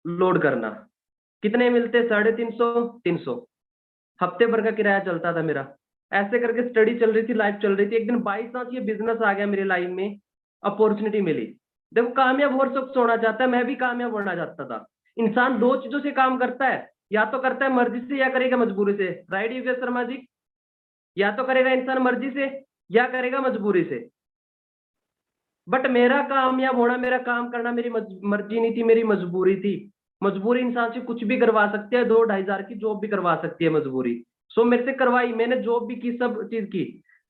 लोड करना। कितने मिलते, 350, हफ्ते भर का किराया चलता था मेरा। ऐसे करके स्टडी चल रही थी, लाइफ चल रही थी। एक दिन बाई चांस ये बिजनेस आ गया मेरी लाइफ में, अपॉर्चुनिटी मिली। देखो कामयाब हर शख्स होना चाहता है, मैं भी कामयाब होना चाहता था। इंसान 2 चीजों से काम करता है, या तो करता है मर्जी से या करेगा मजबूरी से। राइट योगेश शर्मा जी? या तो करेगा इंसान मर्जी से या करेगा मजबूरी से। बट मेरा कामयाब होना, मेरा काम करना मेरी मर्जी नहीं थी, मेरी मजबूरी थी। मजबूरी इंसान से कुछ भी करवा सकती है, 2-2.5 हजार की जॉब भी करवा सकती है मजबूरी। सो मेरे से करवाई, मैंने जॉब भी की, सब चीज की।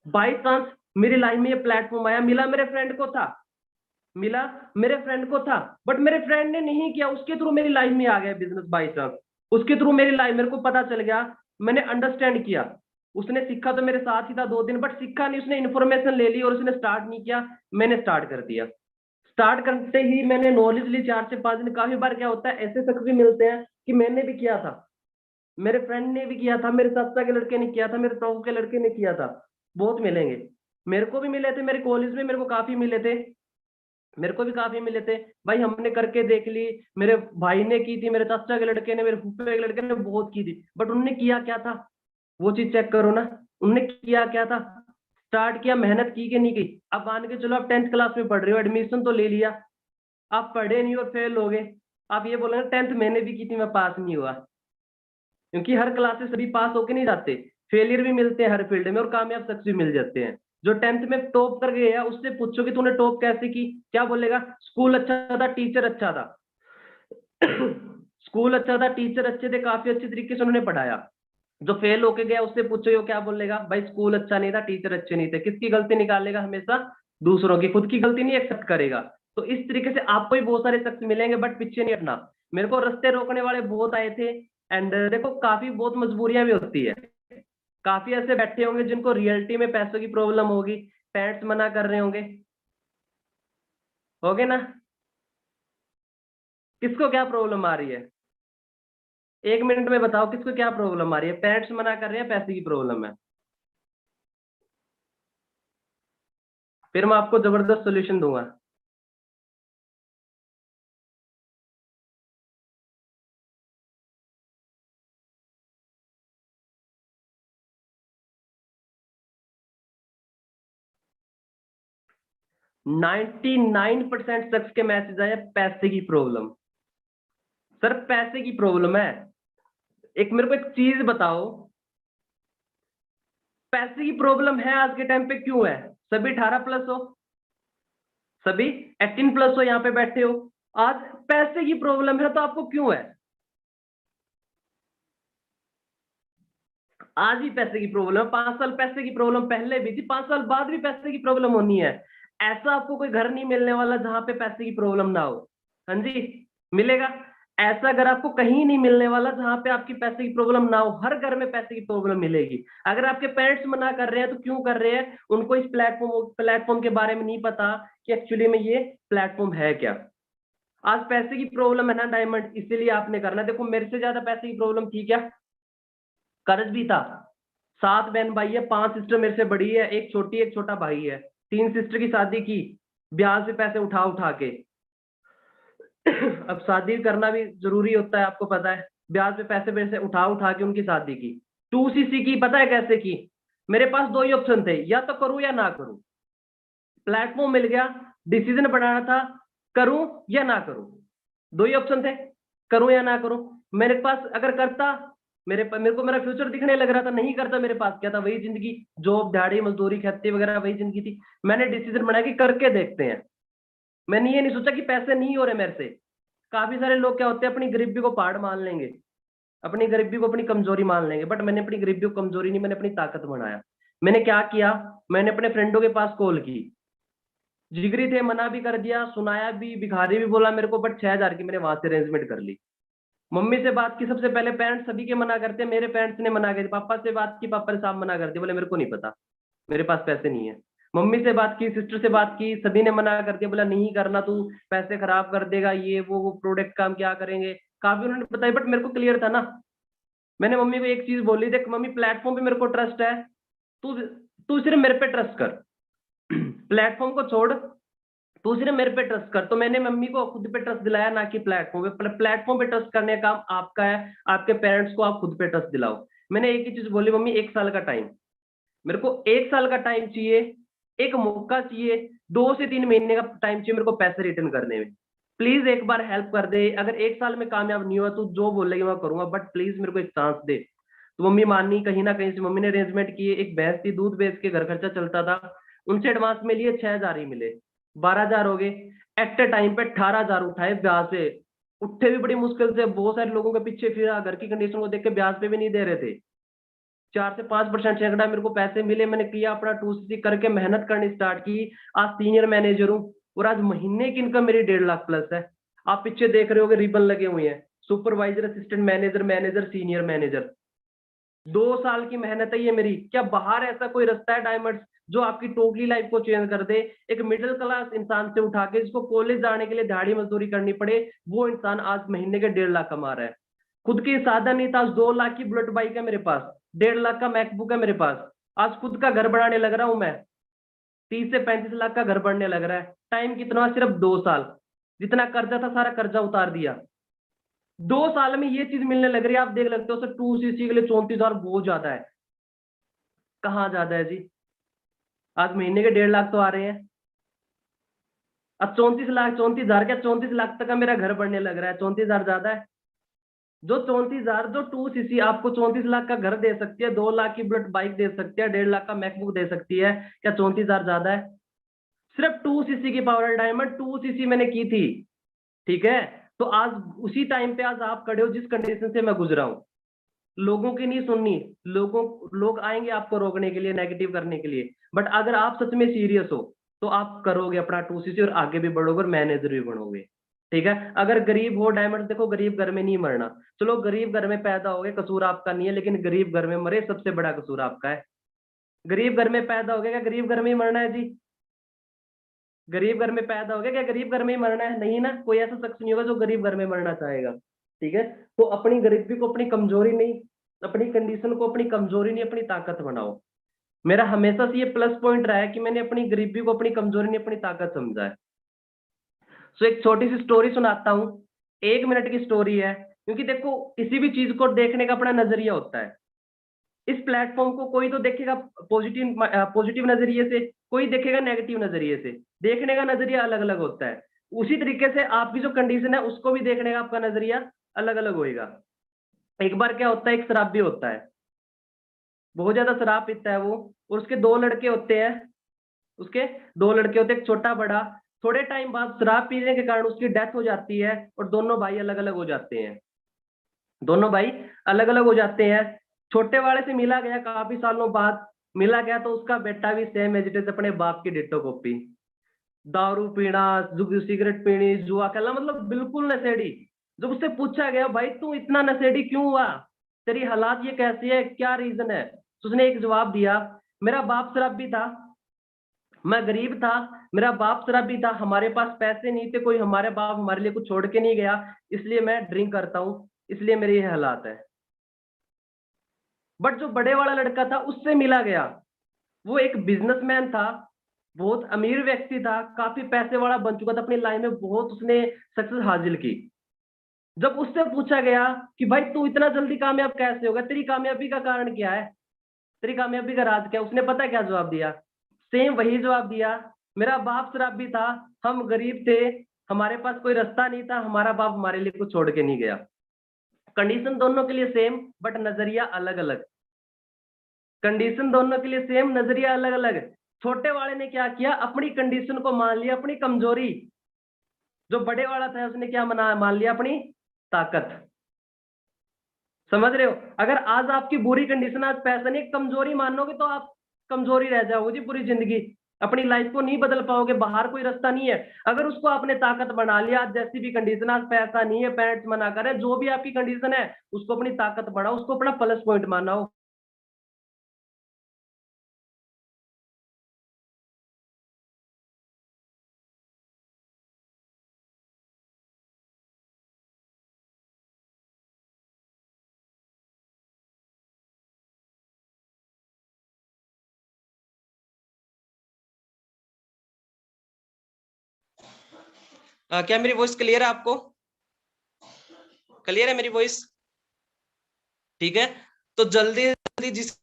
बाई चांस मेरी लाइफ में ये प्लेटफॉर्म आया, मिला मेरे फ्रेंड को था, मिला मेरे फ्रेंड को था, बट मेरे फ्रेंड ने नहीं किया, उसके थ्रू मेरी लाइफ में आ गया बिजनेस बाई चांस। उसके थ्रू मेरी लाइफ, मेरे को पता चल गया, मैंने अंडरस्टैंड किया। उसने सीखा तो मेरे साथ ही था 2 दिन, बट सीखा नहीं, उसने इन्फॉर्मेशन ले ली और उसने स्टार्ट नहीं किया, मैंने स्टार्ट कर दिया। स्टार्ट करते ही मैंने नॉलेज ली 4 से 5 दिन। काफी बार क्या होता है, ऐसे शख्स भी मिलते हैं कि मैंने भी किया था, मेरे फ्रेंड ने भी किया था, मेरे चाचा के लड़के ने किया था, मेरे ताऊ के लड़के ने किया था। बहुत मिलेंगे, मेरे को भी मिले थे, मेरे कॉलेज में मेरे को काफी मिले थे, मेरे को भी काफी मिले थे। भाई हमने करके देख ली, मेरे भाई ने की थी, मेरे चाचा के लड़के ने, मेरे फूफे के लड़के ने बहुत की थी, बट उनने किया क्या था, वो चीज चेक करो ना। उनने किया क्या था, स्टार्ट किया, मेहनत की कि नहीं की। अब मान के चलो आप 10th क्लास में पढ़ रहे हो, एडमिशन तो ले लिया, आप पढ़े नहीं और फेल हो गए। आप ये बोलेंगे 10th मैंने भी की थी, मैं पास नहीं हुआ, क्योंकि हर क्लास से सभी पास होके नहीं जाते। फेलियर भी मिलते हैं हर फील्ड में और कामयाब सक्सेस भी मिल जाते हैं। जो 10th में टॉप कर गया उससे पूछो कि तूने टॉप कैसे की, क्या बोलेगा, स्कूल अच्छा था, टीचर अच्छा था। स्कूल अच्छा था, टीचर अच्छे थे, काफी अच्छे तरीके से उन्होंने पढ़ाया। जो फेल होके गया उससे पूछो, वो क्या बोलेगा, भाई स्कूल अच्छा नहीं था, टीचर अच्छे नहीं थे। किसकी गलती निकालेगा हमेशा, दूसरों की, खुद की गलती नहीं एक्सेप्ट करेगा। तो इस तरीके से आपको ही बहुत सारे शख्स मिलेंगे, बट पीछे नहीं हटना। मेरे को रास्ते रोकने वाले बहुत आए थे। एंड देखो काफी बहुत मजबूरियां भी होती है। काफी ऐसे बैठे होंगे जिनको रियलिटी में पैसों की प्रॉब्लम होगी, पेरेंट्स मना कर रहे होगे ना। किसको क्या प्रॉब्लम आ रही है, 1 मिनट में बताओ किसको क्या प्रॉब्लम आ रही है, पेरेंट्स मना कर रहे हैं, पैसे की प्रॉब्लम है। फिर मैं आपको जबरदस्त सोल्यूशन दूंगा। नाइनटी 99% शख्स के मैसेज आए पैसे की प्रॉब्लम। सर पैसे की प्रॉब्लम है। एक मेरे को एक चीज बताओ, पैसे की प्रॉब्लम है आज के टाइम पे क्यों है? सभी 18+ हो, सभी 18+ हो, यहाँ पे बैठे हो। आज पैसे की प्रॉब्लम है तो आपको क्यों है? आज ही पैसे की प्रॉब्लम, 5 साल पैसे की प्रॉब्लम पहले भी थी, 5 साल बाद भी पैसे की प्रॉब्लम होनी है। ऐसा आपको कोई घर नहीं मिलने वाला जहां पे पैसे की प्रॉब्लम ना हो। हाँ जी, मिलेगा? ऐसा घर आपको कहीं नहीं मिलने वाला जहां पे आपकी पैसे की प्रॉब्लम ना हो। हर घर में पैसे की प्रॉब्लम मिलेगी। अगर आपके पेरेंट्स मना कर रहे हैं तो क्यों कर रहे हैं? उनको इस प्लेटफॉर्म के बारे में नहीं पता कि एक्चुअली में ये प्लेटफॉर्म है क्या। आज पैसे की प्रॉब्लम है ना डायमंड, इसीलिए आपने करना। देखो मेरे से ज्यादा पैसे की प्रॉब्लम थी क्या? कर्ज भी था। 7 बहन भाई है, 5 सिस्टर मेरे से बड़ी है, एक छोटी एक छोटा भाई है। 3 सिस्टर की शादी की ब्याज पे पैसे उठा उठा के। अब शादी करना भी जरूरी होता है, आपको पता है। ब्याज पे पैसे पैसे उठा उठा के उनकी शादी की। 2cc की, पता है कैसे की? मेरे पास 2 ही ऑप्शन थे, या तो करूं या ना करूं। प्लेटफॉर्म मिल गया, डिसीजन बनाना था, करूं या ना करूं। 2 ही ऑप्शन थे, करूं या ना करूं। मेरे पास अगर करता, मेरे को मेरा फ्यूचर दिखने लग रहा था। नहीं करता, मेरे पास क्या था? वही जिंदगी, जॉब, दिहाड़ी मजदूरी, खेती वगैरह, वही जिंदगी थी। मैंने डिसीजन बनाया कि करके देखते हैं। मैंने ये नहीं सोचा कि पैसे नहीं हो रहे मेरे से। काफी सारे लोग क्या होते हैं, अपनी गरीबी को पहाड़ मान लेंगे, अपनी गरीबी को अपनी कमजोरी मान लेंगे। बट मैंने अपनी गरीबी को कमजोरी नहीं, मैंने अपनी ताकत बनाया। मैंने क्या किया? मैंने अपने फ्रेंडों के पास कॉल की। जिगरी थे, मना भी कर दिया, सुनाया भी, भिखारी भी बोला मेरे को, बट 6,000 की मैंने वहां से अरेंजमेंट कर ली। मम्मी से बात की, सबसे पहले पेरेंट्स सभी के मना करते हैं, मेरे पेरेंट्स ने मना कर, पापा से बात की, पापा ने साफ मना कर दिया, बोले मेरे को नहीं पता, मेरे पास पैसे नहीं है। मम्मी से बात की, सिस्टर से बात की, सभी ने मना कर दिया, बोला नहीं करना, तू पैसे खराब कर देगा, ये वो प्रोडक्ट का हम क्या करेंगे। काफी उन्होंने बताया, बट मेरे को क्लियर था ना। मैंने मम्मी को एक चीज बोली, देख मम्मी, प्लेटफॉर्म पे मेरे को ट्रस्ट है, तू तू सिर्फ मेरे पे ट्रस्ट कर। प्लेटफॉर्म को छोड़, तू सिर्फ मेरे पे ट्रस्ट कर। तो मैंने मम्मी को खुद पे ट्रस्ट दिलाया, ना कि प्लेटफॉर्म पे। प्लेटफॉर्म पे ट्रस्ट करने का काम आपका है, आपके पेरेंट्स को आप खुद पे ट्रस्ट दिलाओ। मैंने एक ही चीज बोली, मम्मी 1 साल का टाइम, मेरे को 1 साल का टाइम चाहिए, एक मौका चाहिए, 2 से 3 महीने का टाइम चाहिए मेरे को पैसे रिटर्न करने में। प्लीज एक बार हेल्प कर दे। अगर 1 साल में कामयाब नहीं हुआ तो जो बोलेगी मैं करूंगा, बट प्लीज मेरे को एक चांस दे। तो मम्मी मानी, कहीं ना कहीं से मम्मी ने अरेंजमेंट किए। एक भैंस थी, दूध बेच के घर खर्चा चलता था, उनसे एडवांस में लिए, 6,000 ही मिले, 12,000 हो गए। एट ए टाइम पे 18,000 उठाए ब्याज पे। उठे भी बड़ी मुश्किल से, बहुत सारे लोगों के पीछे फिरा, घर की कंडीशन को देख के ब्याज पे भी नहीं दे रहे थे। 4 से 5% सैकड़ा मेरे को पैसे मिले। मैंने किया अपना 2cc करके, मेहनत करनी स्टार्ट की। आज सीनियर मैनेजर हूँ, और आज महीने की इनकम मेरी 1.5 लाख प्लस है। आप पीछे देख रहे होगे रिबन लगे हुए हैं, supervisor, assistant manager, manager, senior manager. 2 साल की मेहनत है ये मेरी। क्या बाहर ऐसा कोई रास्ता है डायमंड्स जो आपकी टोटली लाइफ को चेंज कर दे? एक मिडिल क्लास इंसान से उठा के, जिसको कॉलेज जाने के लिए दिहाड़ी मजदूरी करनी पड़े, वो इंसान आज महीने के 1.5 लाख कमा रहा है। खुद की साधन नहीं था, आज 2 लाख की बुलेट बाइक है मेरे पास, 1.5 लाख का मैकबुक है मेरे पास। आज खुद का घर बनाने लग रहा हूं मैं, 30 से 35 लाख का घर बनने लग रहा है। टाइम कितना? सिर्फ 2 साल। जितना कर्जा था सारा कर्जा उतार दिया। 2 साल में ये चीज मिलने लग रही है। आप देख लगते हो सर, 2cc के लिए 34,000 बहुत ज्यादा है। कहाँ ज्यादा है जी? आज महीने के 1.5 लाख तो आ रहे हैं। अब 34 लाख, 34,000 क्या, 34 लाख तक का मेरा घर बनने लग रहा है। 34,000 ज्यादा है? जो 34,000, जो 2cc आपको 34 लाख का घर दे सकती है, 2 लाख की बुलेट बाइक दे सकती है, 1.5 लाख का मैकबुक दे सकती है, क्या 34,000 ज्यादा है? सिर्फ 2cc की पावर डायमंड 2cc मैंने की थी, ठीक है। तो आज उसी टाइम पे आज आप खड़े हो जिस कंडीशन से मैं गुजरा हूं। लोगों की नहीं सुननी। लोग आएंगे आपको रोकने के लिए, नेगेटिव करने के लिए, बट अगर आप सच में सीरियस हो तो आप करोगे अपना 2cc, और आगे भी बढ़ोगे और मैनेजर भी बनोगे, ठीक है। अगर गरीब हो डायमंड, देखो गरीब घर में नहीं मरना। चलो गरीब घर में पैदा हो गए, कसूर आपका नहीं है, लेकिन गरीब घर में मरे, सबसे बड़ा कसूर आपका है। गरीब घर में पैदा हो गया, क्या गरीब घर में ही मरना है जी? गरीब घर में पैदा हो गया, क्या गरीब घर में ही मरना है? नहीं ना, कोई ऐसा शख्स नहीं होगा जो गरीब घर में मरना चाहेगा, ठीक है। तो अपनी गरीबी को अपनी कमजोरी नहीं, अपनी कंडीशन को अपनी कमजोरी नहीं, अपनी ताकत बनाओ। मेरा हमेशा से ये प्लस पॉइंट रहा है कि मैंने अपनी गरीबी को अपनी कमजोरी नहीं, अपनी ताकत समझा है। सो एक छोटी सी स्टोरी सुनाता हूँ, 1 मिनट की स्टोरी है। क्योंकि देखो, किसी भी चीज को देखने का अपना नजरिया होता है। इस प्लेटफॉर्म को कोई तो देखेगा पॉजिटिव पॉजिटिव नजरिए से, कोई देखेगा नेगेटिव नजरिए से। देखने का नजरिया अलग अलग होता है। उसी तरीके से आपकी जो कंडीशन है उसको भी देखने का आपका नजरिया अलग अलग होएगा। एक बार क्या होता है, एक शराबी होता है, बहुत ज्यादा शराब पीता है वो, और उसके 2 लड़के होते हैं। उसके 2 लड़के होते, एक छोटा बड़ा। थोड़े टाइम बाद शराब पीने के कारण उसकी डेथ हो जाती है और दोनों भाई अलग अलग हो जाते हैं। दोनों भाई अलग अलग हो जाते हैं। छोटे वाले से मिला गया, काफी सालों बाद मिला गया, तो उसका बेटा भी सेम एज इट इज अपने बाप की डिट्टो कॉपी। दारू पीना, सिगरेट पीनी, जुआ खेलना, मतलब बिल्कुल नशेड़ी। जब उससे पूछा गया भाई तू इतना नशेड़ी क्यों हुआ, तेरी हालात ये कैसी है, क्या रीजन है, तो उसने एक जवाब दिया, मेरा बाप शराबी था, मैं गरीब था, मेरा बाप शराबी था, हमारे पास पैसे नहीं थे, कोई हमारे बाप हमारे लिए कुछ छोड़ के नहीं गया, इसलिए मैं ड्रिंक करता हूँ, इसलिए मेरे ये हालात है। बट जो बड़े वाला लड़का था उससे मिला गया, वो एक बिजनेसमैन था, बहुत अमीर व्यक्ति था, काफी पैसे वाला बन चुका था अपनी लाइफ में, बहुत उसने सक्सेस हासिल की। जब उससे पूछा गया कि भाई तू इतना जल्दी कामयाब कैसे होगा, तेरी कामयाबी का कारण क्या है, तेरी कामयाबी का राज क्या है, उसने पता क्या जवाब दिया, सेम वही जवाब दिया, मेरा बाप शराबी था, हम गरीब थे, हमारे पास कोई रास्ता नहीं था, हमारा बाप हमारे लिए कुछ छोड़ के नहीं गया। कंडीशन दोनों के लिए सेम बट नजरिया अलग अलग। कंडीशन दोनों के लिए सेम, नजरिया अलग अलग। छोटे वाले ने क्या किया, अपनी कंडीशन को मान लिया, अपनी कमजोरी। जो बड़े वाला था उसने क्या मान लिया, अपनी ताकत। समझ रहे हो, अगर आज आपकी बुरी कंडीशन, आज पैसा नहीं, कमजोरी मानोगे तो आप कमजोरी रह जाओगे जी पूरी जिंदगी, अपनी लाइफ को नहीं बदल पाओगे, बाहर कोई रास्ता नहीं है। अगर उसको आपने ताकत बना लिया, आज जैसी भी कंडीशन, आज पैसा नहीं है, पेरेंट्स मना करे, जो भी आपकी कंडीशन है, उसको अपनी ताकत बढ़ाओ, उसको अपना प्लस पॉइंट मानो। क्या मेरी वॉइस क्लियर है आपको? क्लियर है मेरी वॉइस? ठीक है, तो जल्दी जल्दी जिस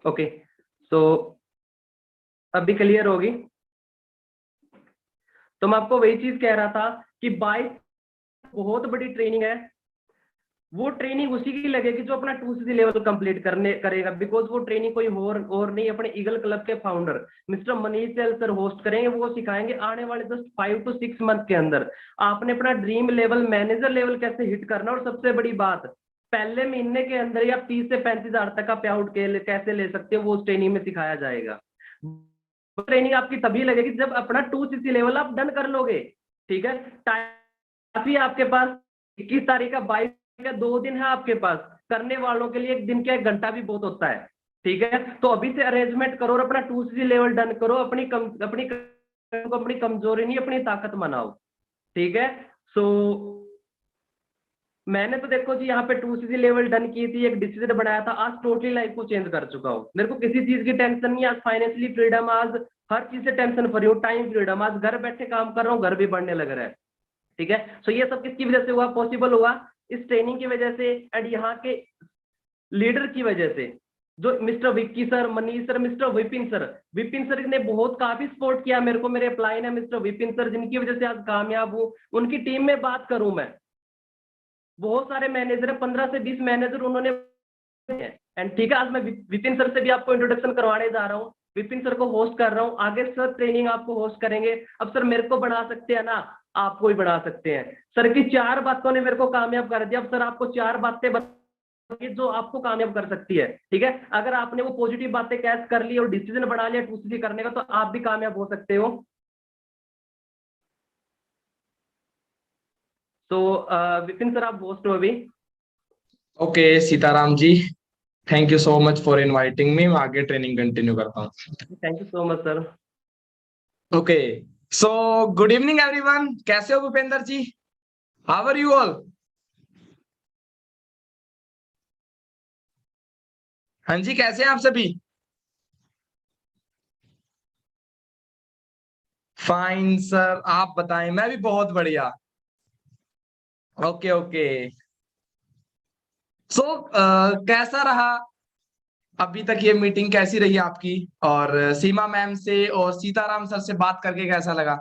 ओके, सो अभी क्लियर होगी। तो मैं आपको वही चीज कह रहा था कि 22 बहुत बड़ी ट्रेनिंग है, वो ट्रेनिंग उसी की लगेगी जो अपना 2cc लेवल कंप्लीट करने करेगा, बिकॉज वो ट्रेनिंग कोई और नहीं, अपने ईगल क्लब के फाउंडर मिस्टर मनीष सेल सर होस्ट करेंगे, वो सिखाएंगे आने वाले जस्ट 5 to 6 मंथ के अंदर आपने अपना ड्रीम लेवल, मैनेजर लेवल कैसे हिट करना। और सबसे बड़ी बात, पहले महीने के अंदर या 30 से 35 हजार तक का पे आउट कैसे ले सकते हो, वो उस ट्रेनिंग में सिखाया जाएगा। ट्रेनिंग आपकी तभी लगेगी जब अपना 2cc लेवल आप डन कर लोगे। ठीक है, काफी आपके पास 21 तारीख का 22 का 2 दिन है आपके पास, करने वालों के लिए 1 दिन का 1 घंटा भी बहुत होता है। ठीक है, तो अभी से अरेंजमेंट करो और अपना 2cc लेवल डन करो, अपनी कमजोरी नहीं अपनी ताकत बनाओ। ठीक है, सो मैंने तो देखो जी यहाँ पे 2cc लेवल डन की थी, एक डिसीजन बनाया था, आज टोटली लाइफ को चेंज कर चुका हूँ, मेरे को किसी चीज की टेंशन नहीं, आज फाइनेंशियली फ्रीडम, आज हर चीज से टेंशन फ्री हूँ, टाइम फ्रीडम, आज घर बैठे काम कर रहा हूँ, घर भी बढ़ने लग रहा है। ठीक है, सो ये सब किसकी वजह से हुआ, पॉसिबल हुआ इस ट्रेनिंग की वजह से एंड यहाँ के लीडर की वजह से, जो mister Vicky sir, Manish sir, mister Vipin sir ने बहुत काफी सपोर्ट किया मेरे को, मेरे अपलाइन है मिस्टर विपिन सर, जिनकी वजह से आज कामयाब हूँ। उनकी टीम में बात करूं मैं, बहुत सारे मैनेजर है, 15 से 20 मैनेजर उन्होंने। एंड ठीक है, आज मैं विपिन सर से भी आपको इंट्रोडक्शन करवाने जा रहा हूँ, विपिन सर को होस्ट कर रहा हूँ, आगे सर ट्रेनिंग आपको होस्ट करेंगे। अब सर मेरे को बढ़ा सकते हैं ना, आपको ही बढ़ा सकते हैं। सर की 4 बातों ने मेरे को कामयाब कर दिया, अब सर आपको 4 बातें जो आपको कामयाब कर सकती है। ठीक है, अगर आपने वो पॉजिटिव बातें कैच कर ली और डिसीजन बना लिया 2cc करने का, तो आप भी कामयाब हो सकते हो। तो विपिन सर आप होस्ट हो अभी। Okay Sitaram ji, thank you so much for inviting me. मैं आगे ट्रेनिंग कंटिन्यू करता हूँ। Thank you so much sir. Okay, so good evening everyone. कैसे हो Bhupendra ji? How are you all? हाँ जी, कैसे हैं आप सभी? फाइन सर, आप बताएं। मैं भी बहुत बढ़िया। Okay okay. सो कैसा रहा अभी तक ये मीटिंग? कैसी रही आपकी? और सीमा मैम से और सीताराम सर से बात करके कैसा लगा?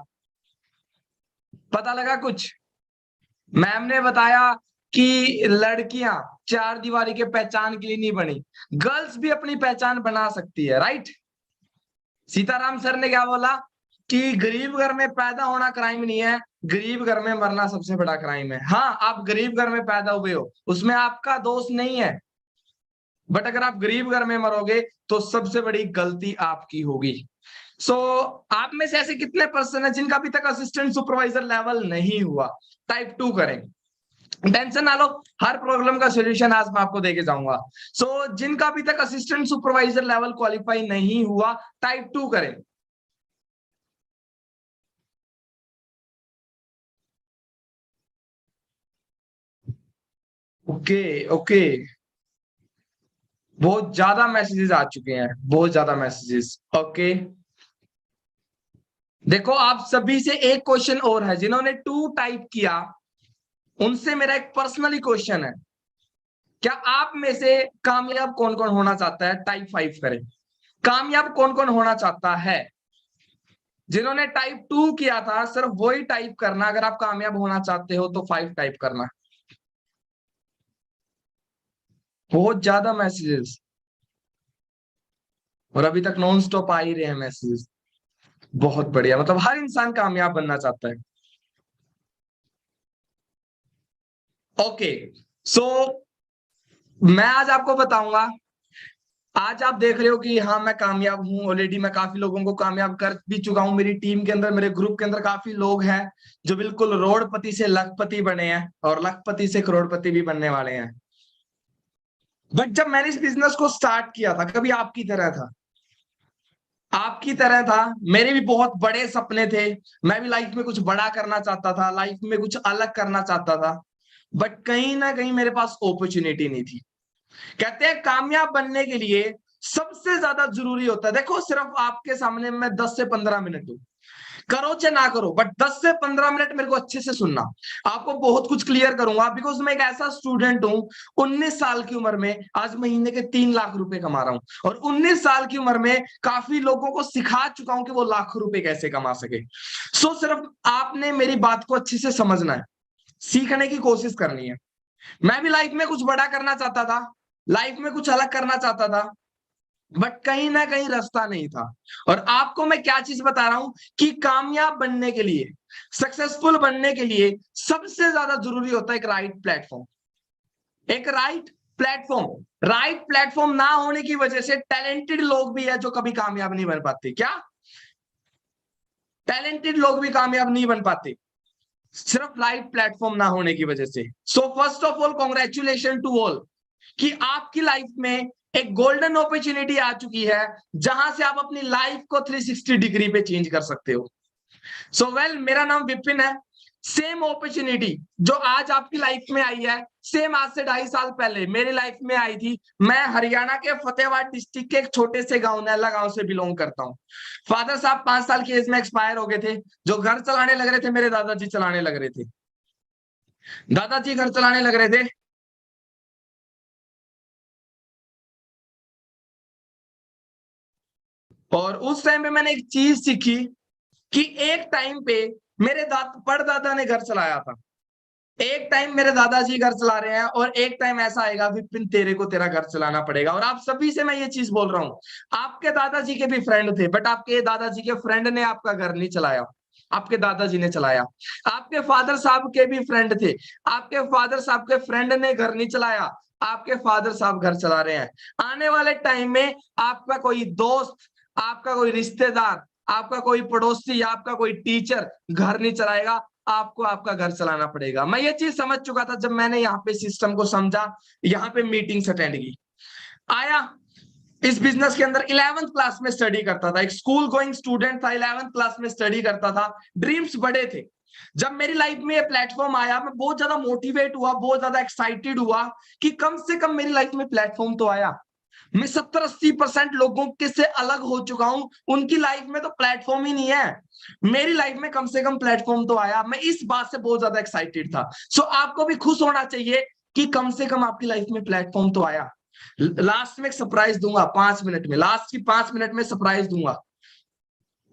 पता लगा कुछ? मैम ने बताया कि लड़कियां चार दीवारी के पहचान के लिए नहीं बनी, गर्ल्स भी अपनी पहचान बना सकती है, राइट? सीताराम सर ने क्या बोला कि गरीब घर में पैदा होना क्राइम नहीं है, गरीब घर में मरना सबसे बड़ा क्राइम है। हाँ, आप गरीब घर में पैदा हुए हो, उसमें आपका दोष नहीं है, बट अगर आप गरीब घर में मरोगे तो सबसे बड़ी गलती आपकी होगी। सो आप में से ऐसे कितने पर्सन है जिनका अभी तक असिस्टेंट सुपरवाइजर लेवल नहीं हुआ? टाइप 2 करें। टेंशन ना लो, हर प्रॉब्लम का सॉल्यूशन आज मैं आपको देके जाऊंगा। सो जिनका अभी तक असिस्टेंट सुपरवाइजर लेवल क्वालिफाई नहीं हुआ, टाइप 2 करें। ओके ओके, बहुत ज्यादा मैसेजेस आ चुके हैं, बहुत ज्यादा मैसेजेस। ओके, देखो आप सभी से एक क्वेश्चन और है, जिन्होंने 2 टाइप किया उनसे मेरा एक पर्सनली क्वेश्चन है, क्या आप में से कामयाब कौन कौन होना चाहता है? टाइप 5 करें। कामयाब कौन कौन होना चाहता है? जिन्होंने टाइप 2 किया था सिर्फ वही टाइप करना, अगर आप कामयाब होना चाहते हो तो 5 टाइप करना। बहुत ज्यादा मैसेजेस, और अभी तक नॉन स्टॉप आ ही रहे हैं मैसेजेस। बहुत बढ़िया, मतलब हर इंसान कामयाब बनना चाहता है। ओके, सो मैं आज आपको बताऊंगा। आज आप देख रहे हो कि हाँ मैं कामयाब हूं, ऑलरेडी मैं काफी लोगों को कामयाब कर भी चुका हूं। मेरी टीम के अंदर, मेरे ग्रुप के अंदर काफी लोग हैं जो बिल्कुल रोडपति से लखपति बने हैं और लखपति से करोड़पति भी बनने वाले हैं। बट जब मैंने इस बिजनेस को स्टार्ट किया था, कभी आपकी तरह था, आपकी तरह था, मेरे भी बहुत बड़े सपने थे। मैं भी लाइफ में कुछ बड़ा करना चाहता था, लाइफ में कुछ अलग करना चाहता था, बट कहीं ना कहीं मेरे पास अपॉर्चुनिटी नहीं थी। कहते हैं कामयाब बनने के लिए सबसे ज्यादा जरूरी होता है, देखो सिर्फ आपके सामने मैं 10 से 15 मिनट हूं, करो चाहे ना करो, बट 10 से 15 मिनट मेरे को अच्छे से सुनना। आपको बहुत कुछ क्लियर करूंगा, बिकॉज मैं एक ऐसा स्टूडेंट हूं, 19 साल की उम्र में आज महीने के 3 लाख रुपए कमा रहा हूं, और 19 साल की उम्र में काफी लोगों को सिखा चुका हूं कि वो लाखों रुपए कैसे कमा सके। सो सिर्फ आपने मेरी बात को अच्छे से समझना है, सीखने की कोशिश करनी है। मैं भी लाइफ में कुछ बड़ा करना चाहता था, लाइफ में कुछ अलग करना चाहता था, बट कहीं ना कहीं रास्ता नहीं था। और आपको मैं क्या चीज बता रहा हूं कि कामयाब बनने के लिए, सक्सेसफुल बनने के लिए सबसे ज्यादा जरूरी होता है एक राइट प्लेटफॉर्म। एक राइट प्लेटफॉर्म, राइट प्लेटफॉर्म ना होने की वजह से टैलेंटेड लोग भी है जो कभी कामयाब नहीं बन पाते। क्या? टैलेंटेड लोग भी कामयाब नहीं बन पाते, सिर्फ राइट प्लेटफॉर्म ना होने की वजह से। So first of all congratulation to all कि आपकी लाइफ में एक गोल्डन अपॉर्चुनिटी आ चुकी है, जहां से आप अपनी लाइफ को 360 डिग्री पे चेंज कर सकते हो। सो वेल, मेरा नाम विपिन है। सेम अपॉर्चुनिटी जो आज आपकी लाइफ में आई है, सेम आज से 2.5 साल पहले मेरी लाइफ में आई थी। मैं हरियाणा के फतेहाबाद डिस्ट्रिक्ट के एक छोटे से गांव नैला गांव से बिलोंग करता हूँ। फादर साहब 5 साल की एज में एक्सपायर हो गए थे। जो घर चलाने लग रहे थे मेरे दादाजी चलाने लग रहे थे, दादाजी घर चलाने लग रहे थे। और उस टाइम पे मैंने एक चीज सीखी कि एक टाइम पे मेरे परदादा ने घर चलाया था, एक टाइम मेरे दादाजी घर चला रहे हैं, और एक टाइम ऐसा आएगा विपिन तेरे को तेरा घर चलाना पड़ेगा। और आप सभी से मैं ये चीज बोल रहा हूं, आपके दादाजी के भी फ्रेंड थे, बट आपके दादाजी के फ्रेंड ने आपका घर नहीं चलाया, आपके दादाजी ने चलाया। आपके फादर साहब के भी फ्रेंड थे, आपके फादर साहब के फ्रेंड ने घर नहीं चलाया, आपके फादर साहब घर चला रहे हैं। आने वाले टाइम में आपका कोई दोस्त, आपका कोई रिश्तेदार, आपका कोई पड़ोसी, आपका कोई टीचर घर नहीं चलाएगा, आपको आपका घर चलाना पड़ेगा। मैं ये चीज समझ चुका था जब मैंने यहाँ पे सिस्टम को समझा, यहाँ पे मीटिंग्स अटेंड की। आया इस बिजनेस के अंदर 11th क्लास में स्टडी करता था, एक स्कूल गोइंग स्टूडेंट था, 11th क्लास में स्टडी करता था, ड्रीम्स बड़े थे। जब मेरी लाइफ में ये प्लेटफॉर्म आया, मैं बहुत ज्यादा मोटिवेट हुआ, बहुत ज्यादा एक्साइटेड हुआ कि कम से कम मेरी लाइफ में प्लेटफॉर्म तो आया। मैं 70-80% लोगों के से अलग हो चुका हूं, उनकी लाइफ में तो प्लेटफॉर्म ही नहीं है, मेरी लाइफ में कम से कम प्लेटफॉर्म तो आया। मैं इस बात से बहुत ज्यादा एक्साइटेड था। सो आपको भी खुश होना चाहिए कि कम से कम आपकी लाइफ में प्लेटफॉर्म तो आया। लास्ट में एक सरप्राइज दूंगा 5 मिनट में, लास्ट की 5 मिनट में सरप्राइज दूंगा।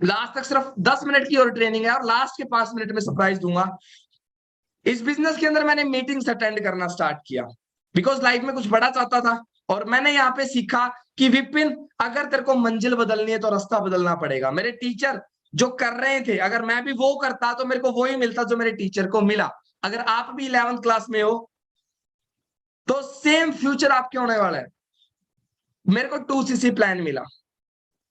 लास्ट तक सिर्फ 10 मिनट की और ट्रेनिंग है और लास्ट के 5 मिनट में सरप्राइज दूंगा। इस बिजनेस के अंदर मैंने मीटिंग्स अटेंड करना स्टार्ट किया बिकॉज लाइफ में कुछ बड़ा चाहता था। और मैंने यहाँ पे सीखा कि विपिन, अगर तेरे को मंजिल बदलनी है तो रास्ता बदलना पड़ेगा। मेरे टीचर जो कर रहे थे, अगर मैं भी वो करता तो मेरे को वो ही मिलता जो मेरे टीचर को मिला। अगर आप भी 11th क्लास में हो तो सेम फ्यूचर आपके होने वाला है। मेरे को 2cc प्लान मिला,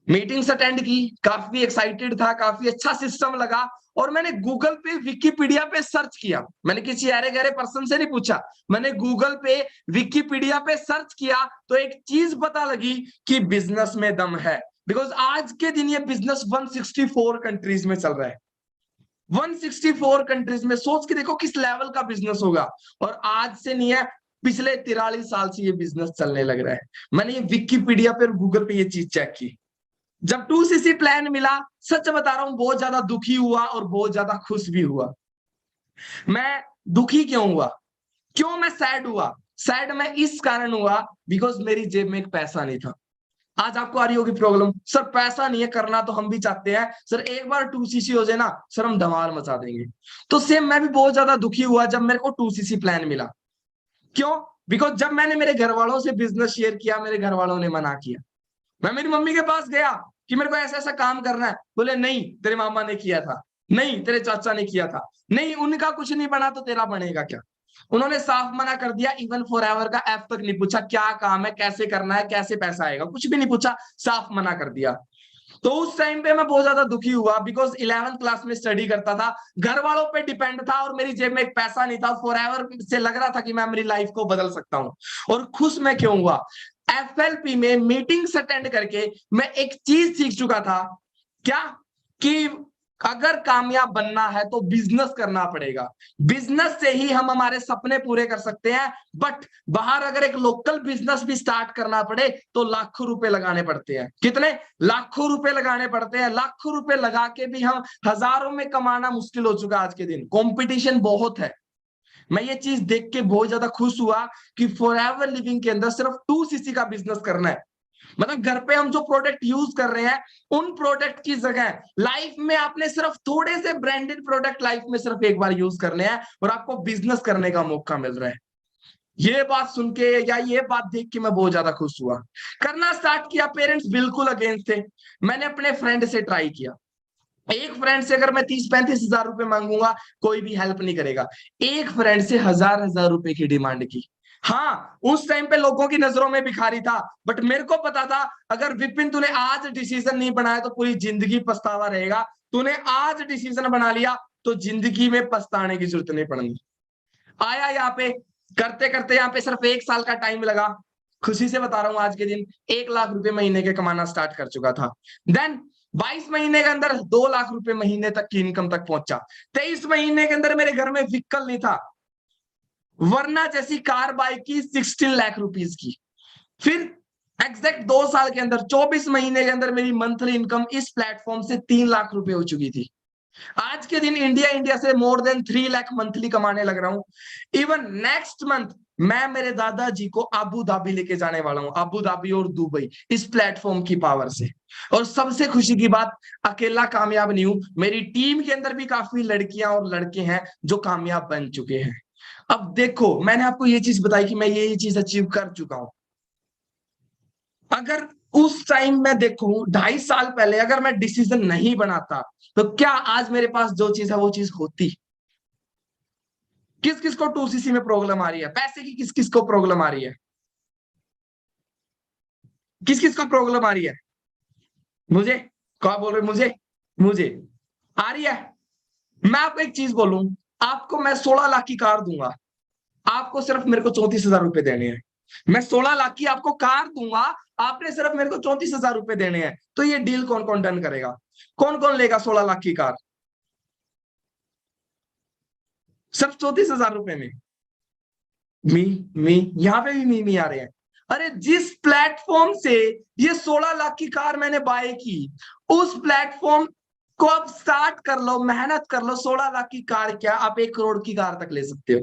मीटिंग्स अटेंड की, काफी एक्साइटेड था, काफी अच्छा सिस्टम लगा और मैंने गूगल पे विकिपीडिया पे सर्च किया। मैंने किसी अरे गहरे पर्सन से नहीं पूछा, मैंने गूगल पे विकिपीडिया पे सर्च किया तो एक चीज पता लगी कि बिजनेस में दम है। बिकॉज आज के दिन ये बिजनेस 164 कंट्रीज में चल रहा है। 164 कंट्रीज में, सोच के देखो किस लेवल का बिजनेस होगा। और आज से नहीं है, पिछले 43 साल से ये बिजनेस चलने लग रहा है। मैंने ये विकिपीडिया पे और गूगल पे ये चीज चेक की। जब 2cc प्लान मिला, सच बता रहा हूं, बहुत ज्यादा दुखी हुआ और बहुत ज्यादा खुश भी हुआ। मैं दुखी क्यों हुआ, क्यों मैं सैड हुआ? सैड मैं इस कारण हुआ बिकॉज मेरी जेब में एक पैसा नहीं था। आज आपको आ रही होगी प्रॉब्लम, सर पैसा नहीं है, करना तो हम भी चाहते हैं सर, एक बार 2cc हो जाए ना सर हम धमाल मचा देंगे। तो सेम मैं भी बहुत ज्यादा दुखी हुआ जब मेरे को 2cc प्लान मिला। क्यों? बिकॉज जब मैंने मेरे घर वालों से बिजनेस शेयर किया, मेरे घर वालों ने मना किया। मैं मेरी मम्मी के पास गया कि मेरे को ऐसा ऐसा काम करना है, बोले नहीं तेरे मामा ने किया था, नहीं तेरे चाचा ने किया था, नहीं उनका कुछ नहीं बना तो तेरा बनेगा क्या। उन्होंने साफ मना कर दिया। इवन फॉरएवर का एफ तक नहीं पूछा, क्या काम है, कैसे करना है, कैसे पैसा आएगा, कुछ भी नहीं पूछा, साफ मना कर दिया। तो उस टाइम पे मैं बहुत ज्यादा दुखी हुआ बिकॉज 11th क्लास में स्टडी करता था, घर वालों पे डिपेंड था और मेरी जेब में एक पैसा नहीं था। फॉरएवर से लग रहा था कि मैं मेरी लाइफ को बदल सकता हूँ। और खुश मैं क्यों हुआ? FLP में मीटिंग्स अटेंड करके मैं एक चीज सीख चुका था, क्या कि अगर कामयाब बनना है तो बिजनेस करना पड़ेगा। बिजनेस से ही हम हमारे सपने पूरे कर सकते हैं। बट बाहर अगर एक लोकल बिजनेस भी स्टार्ट करना पड़े तो लाखों रुपए लगाने पड़ते हैं। कितने? लाखों रुपए लगाने पड़ते हैं। लाखों रुपए लगा के भी हम हजारों में कमाना मुश्किल हो चुका आज के दिन। कंपटीशन बहुत है। मैं ये चीज देख के बहुत ज्यादा खुश हुआ कि फॉरएवर लिविंग के अंदर सिर्फ 2cc का बिजनेस करना है। मतलब घर पे हम जो प्रोडक्ट यूज कर रहे हैं उन प्रोडक्ट की जगह लाइफ में आपने सिर्फ थोड़े से ब्रांडेड प्रोडक्ट लाइफ में सिर्फ एक बार यूज करने हैं और आपको बिजनेस करने का मौका मिल रहा है। ये बात सुन के या ये बात देख के मैं बहुत ज्यादा खुश हुआ। करना स्टार्ट किया। पेरेंट्स बिल्कुल अगेंस्ट थे। मैंने अपने फ्रेंड से ट्राई किया। एक फ्रेंड से अगर मैं 30-35 हजार रुपए मांगूंगा कोई भी हेल्प नहीं करेगा। एक फ्रेंड से हजार रुपए की डिमांड की। हाँ, उस टाइम पे लोगों की नजरों में भिखारी था, बट मेरे को पता था अगर विपिन तूने आज डिसीजन नहीं बनाया तो पूरी जिंदगी पछतावा रहेगा। तूने आज डिसीजन बना लिया तो जिंदगी में पछताने की जरूरत नहीं पड़नी। आया यहाँ पे, करते करते यहाँ पे सिर्फ 1 साल का टाइम लगा। खुशी से बता रहा हूँ आज के दिन 1 लाख रुपए महीने के कमाना स्टार्ट कर चुका था। देन 22 महीने के अंदर 2 लाख रुपए महीने तक की इनकम तक पहुंचा। 23 महीने के अंदर मेरे घर में व्हीकल नहीं था, वरना जैसी कार बाइक की 16 लाख रुपीस की। फिर एग्जैक्ट 2 साल के अंदर 24 महीने के अंदर मेरी मंथली इनकम इस प्लेटफॉर्म से 3 लाख रुपए हो चुकी थी। आज के दिन इंडिया से मोर देन 3 लाख मंथली कमाने लग रहा हूं। इवन नेक्स्ट मंथ मैं मेरे दादाजी को अबू धाबी लेके जाने वाला हूं, अबू धाबी और दुबई, इस प्लेटफॉर्म की पावर से। और सबसे खुशी की बात, अकेला कामयाब नहीं हूं, मेरी टीम के अंदर भी काफी लड़कियां और लड़के हैं जो कामयाब बन चुके हैं। अब देखो, मैंने आपको ये चीज बताई कि मैं ये चीज अचीव कर चुका हूं। अगर उस टाइम मैं देखूं 2.5 साल पहले अगर मैं डिसीजन नहीं बनाता तो क्या आज मेरे पास जो चीज है वो चीज होती? किस किस को 2cc में प्रॉब्लम आ रही है? पैसे की किस किस को प्रॉब्लम आ रही है? किस किस को प्रॉब्लम आ रही है? मुझे क्या बोल रहे? मुझे आ रही है। मैं आपको एक चीज बोलूं, आपको मैं 16 लाख की कार दूंगा, आपको सिर्फ मेरे को 34,000 रुपए देने हैं। मैं 16 लाख की आपको कार दूंगा, आपने सिर्फ मेरे को 34,000 रुपए देने हैं, तो ये डील कौन कौन डन करेगा? कौन कौन लेगा 16 लाख की कार सिर्फ 34,000 रुपए में? मी यहां पे भी मी आ रहे हैं। अरे जिस प्लेटफॉर्म से ये 16 लाख की कार मैंने बाय की, उस प्लेटफॉर्म को अब स्टार्ट कर लो, मेहनत कर लो। 16 लाख की कार क्या, आप 1 करोड़ की कार तक ले सकते हो।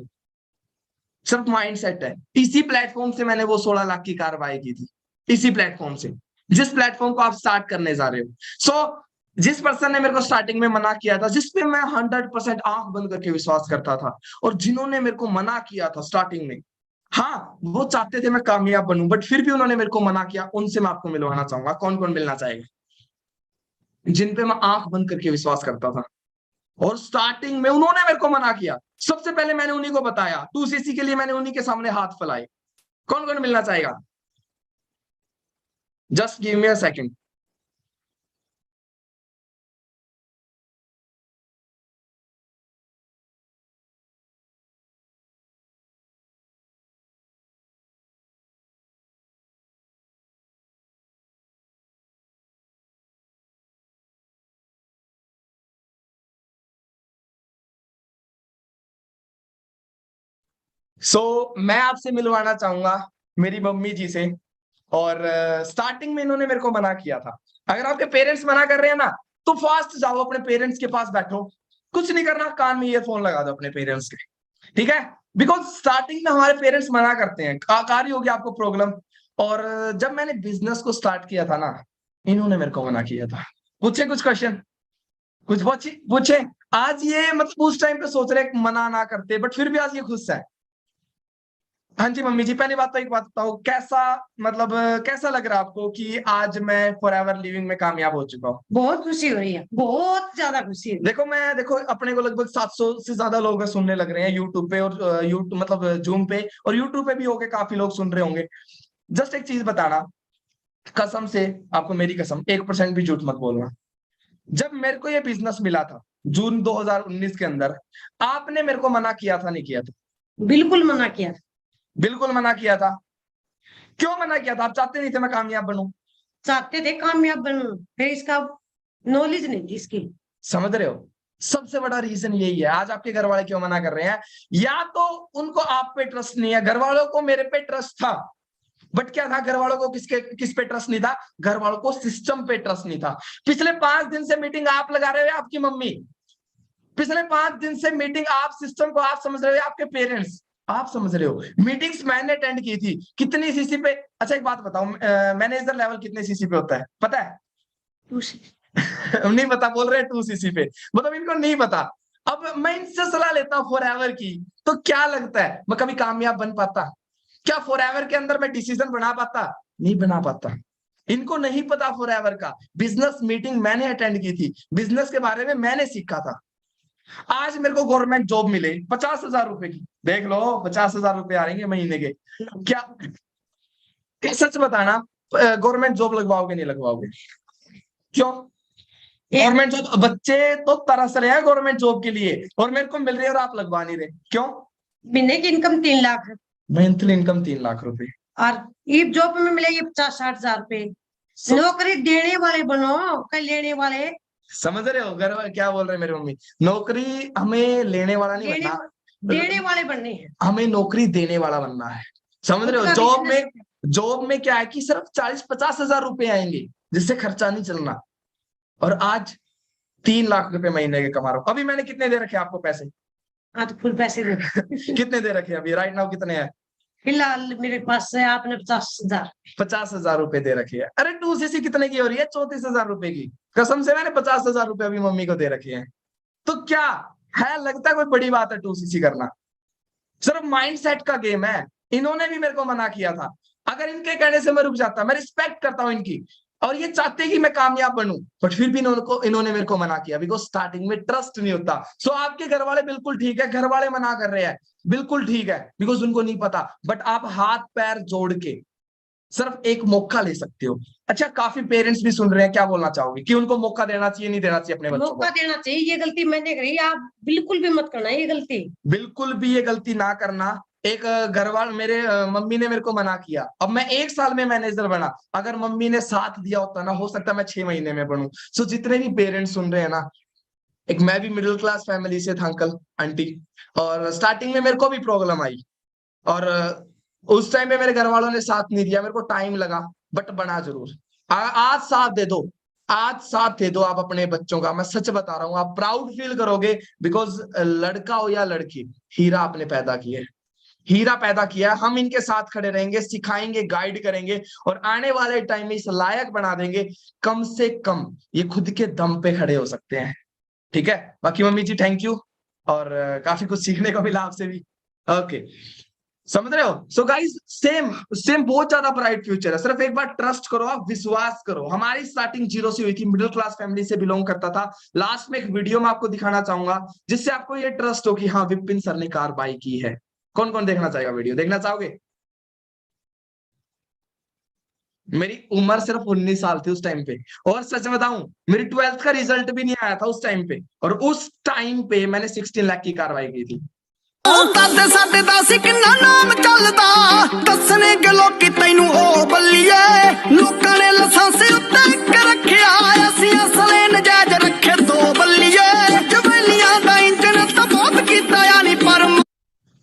सिर्फ माइंडसेट है। इसी प्लेटफॉर्म से मैंने वो 16 लाख की कार बाय की थी, इसी प्लेटफॉर्म से, जिस प्लेटफॉर्म को आप स्टार्ट करने जा रहे हो। सो जिस पर्सन ने मेरे को स्टार्टिंग में मना किया था, जिसपे मैं 100% आंख बंद करके विश्वास करता था, और जिन्होंने मेरे को मना किया था स्टार्टिंग में, हाँ वो चाहते थे मैं कामयाब बनूं, बट फिर भी उन्होंने मेरे को मना किया, उनसे मैं आपको मिलवाना चाहूंगा। कौन कौन मिलना चाहेगा? जिन पे मैं आंख बंद करके विश्वास करता था और स्टार्टिंग में उन्होंने मेरे को मना किया, सबसे पहले मैंने उन्हीं को बताया, 2cc के लिए मैंने उन्हीं के सामने हाथ फैलाए। कौन कौन मिलना चाहेगा? Just give me a second. मैं आपसे मिलवाना चाहूंगा मेरी मम्मी जी से। और स्टार्टिंग में इन्होंने मेरे को मना किया था। अगर आपके पेरेंट्स मना कर रहे हैं ना, तो फास्ट जाओ अपने पेरेंट्स के पास बैठो, कुछ नहीं करना, कान में ईयरफोन लगा दो अपने पेरेंट्स के, ठीक है? बिकॉज स्टार्टिंग में हमारे पेरेंट्स मना करते हैं, कारी होगी आपको प्रॉब्लम। और जब मैंने बिजनेस को स्टार्ट किया था ना, इन्होंने मेरे को मना किया था। पूछे कुछ क्वेश्चन, कुछ पूछे। आज ये मतलब उस टाइम पे सोच रहे मना ना करते, बट फिर भी आज ये खुश है। हाँ जी मम्मी जी, पहली बात तो एक बात बताओ, कैसा मतलब कैसा लग रहा है आपको कि आज मैं फॉरएवर लिविंग में कामयाब हो चुका हूँ? बहुत खुशी हो रही है, बहुत ज्यादा खुशी है। देखो अपने को लगभग 700 से ज्यादा लोग सुनने लग रहे हैं यूट्यूब पे, और यूट्यूब मतलब जूम पे, और यूट्यूब पे भी होके काफी लोग सुन रहे होंगे। जस्ट एक चीज बताना, कसम से आपको मेरी कसम, 1% भी झूठ मत बोलना। जब मेरे को ये बिजनेस मिला था जून 2019 के अंदर, आपने मेरे को मना किया था नहीं किया था? बिल्कुल मना किया। बिल्कुल मना किया था। क्यों मना किया था? आप चाहते नहीं थे मैं कामयाब बनूं? चाहते थे कामयाब बनूं, फिर इसका नॉलेज नहीं थी इसकी। समझ रहे हो? सबसे बड़ा रीजन यही है। आज आपके घर वाले क्यों मना कर रहे हैं? या तो उनको आप पे ट्रस्ट नहीं है, घर वालों को मेरे पे ट्रस्ट था, बट क्या था, घर वालों को किस पे ट्रस्ट नहीं था? घर वालों को सिस्टम पे ट्रस्ट नहीं था। पिछले 5 दिन से मीटिंग आप लगा रहे हो, आपकी मम्मी। पिछले 5 दिन से मीटिंग आप, सिस्टम को आप समझ रहे हो, आपके पेरेंट्स आप समझ रहे हो। मीटिंग्स मैंने अटेंड की थी, कितनी सीसी पे। अच्छा एक बात बताओ, मैनेजर लेवल कितने सीसी पे होता है पता है? नहीं पता, बोल रहे हैं 2cc पे, मतलब इनको नहीं पता। अब मैं इनसे सलाह लेता हूँ फॉरएवर की, तो क्या लगता है मैं कभी कामयाब बन पाता? क्या फॉरएवर के अंदर मैं डिसीजन बना पाता? नहीं बना पाता। इनको नहीं पता फॉरएवर का। बिजनेस मीटिंग मैंने अटेंड की थी, बिजनेस के बारे में मैंने सीखा था। आज मेरे को गवर्नमेंट जॉब मिले 50,000 रुपए की, देख लो 50,000 रुपए आ रहे हैं महीने के। क्या सच बताना, गवर्नमेंट जॉब लगवाओगे नहीं लगवाओगे? क्यों? गवर्नमेंट जॉब, बच्चे तो तरस रहे हैं गवर्नमेंट जॉब के लिए, और मेरे को मिल रही है और आप लगवा नहीं रहे, क्यों? महीने की इनकम 3 लाख है, मंथली इनकम 3 लाख रुपए, और ये जॉब में मिलेगी 50-60 हजार रुपए। नौकरी देने वाले बनो, कल लेने वाले। समझ रहे हो? घर क्या बोल रहे हैं मेरी मम्मी? नौकरी हमें लेने वाला नहीं बनना, देने वाले बनने हैं, हमें नौकरी देने वाला बनना है। समझ रहे हो? जॉब में क्या है कि सिर्फ 40-50 हजार रुपए आएंगे, जिससे खर्चा नहीं चलना। और आज 3 लाख रुपए महीने के कमा रहा हूं। अभी मैंने कितने दे रखे आपको पैसे? हाँ तो फुल पैसे दे। कितने दे रखे अभी राइट नाउ? कितने हैं फिलहाल मेरे पास है, आपने 50,000। 50,000 रुपए दे रखे हैं। अरे 2cc कितने की हो रही है? 34,000 रुपए की। कसम से मैंने 50,000 रुपए अभी मम्मी को दे रखे हैं। तो क्या है, लगता है कोई बड़ी बात है 2cc करना? सिर्फ माइंडसेट का गेम है। इन्होंने भी मेरे को मना किया था, अगर इनके कहने से मैं रुक जाता। मैं रिस्पेक्ट करता हूं इनकी, और ये चाहते हैं कि मैं कामयाब बनूं, बट फिर भी इन्होंने मेरे को मना किया, बिकॉज स्टार्टिंग में ट्रस्ट नहीं होता। सो आपके घर वाले बिल्कुल ठीक है, घर वाले मना कर रहे हैं, बिल्कुल ठीक है, बिकॉज उनको नहीं पता। बट आप हाथ पैर जोड़ के सिर्फ एक मौका ले सकते हो। अच्छा, काफी पेरेंट्स भी सुन रहे हैं, क्या बोलना चाहोगे कि उनको मौका देना चाहिए नहीं देना चाहिए अपने बच्चों को? मौका देना चाहिए। ये गलती मैंने करी, आप बिल्कुल भी मत करना ये गलती। बिल्कुल भी ये गलती ना करना। एक घर वाल मेरे मम्मी ने मेरे को मना किया, अब मैं 1 साल में मैनेजर बना। अगर मम्मी ने साथ दिया होता ना, हो सकता है मैं 6 महीने में बनूं। सो जितने भी पेरेंट्स सुन रहे हैं ना, एक मैं भी मिडिल क्लास फैमिली से था अंकल आंटी, और स्टार्टिंग में मेरे को भी प्रॉब्लम आई, और उस टाइम पे मेरे घर वालों ने साथ नहीं दिया, मेरे को टाइम लगा, बट बना जरूर। आज साथ दे दो, आज साथ दे दो आप अपने बच्चों का, मैं सच बता रहा हूँ, आप प्राउड फील करोगे। बिकॉज लड़का हो या लड़की, हीरा आपने पैदा किया है, हीरा पैदा किया है। हम इनके साथ खड़े रहेंगे, सिखाएंगे, गाइड करेंगे, और आने वाले टाइम में इस लायक बना देंगे। कम से कम ये खुद के दम पे खड़े हो सकते हैं। ठीक है, बाकी मम्मी जी थैंक यू, और काफी कुछ सीखने को मिला आपसे भी। ओके, समझ रहे हो? सो गाइस, सेम सेम बहुत ज्यादा ब्राइट फ्यूचर है। सिर्फ एक बार ट्रस्ट करो, आप विश्वास करो। हमारी स्टार्टिंग जीरो से हुई थी, मिडिल क्लास फैमिली से बिलोंग करता था। लास्ट में एक वीडियो में आपको दिखाना चाहूंगा, जिससे आपको ये ट्रस्ट हो कि हाँ, विपिन सर ने कार बाई की है। कौन कौन देखना चाहेगा? वीडियो देखना चाहोगे? मेरी उम्र सिर्फ 19 साल थी उस टाइम पे, और सच बताऊं, मेरी 12th का रिजल्ट भी नहीं आया था उस टाइम पे, और उस टाइम पे मैंने 16 लाख की कार्रवाई की थी। दादे साडे दस किन्ना नाम चलदा दसने के लोकी तैनू ओ बल्लिए लोकां ने लाइसेंस उत्ते कर रखिया असीं असले नजायज रखे दो बल्लिए जवेलियां दा इंजन तां बहुत कीता यानी पर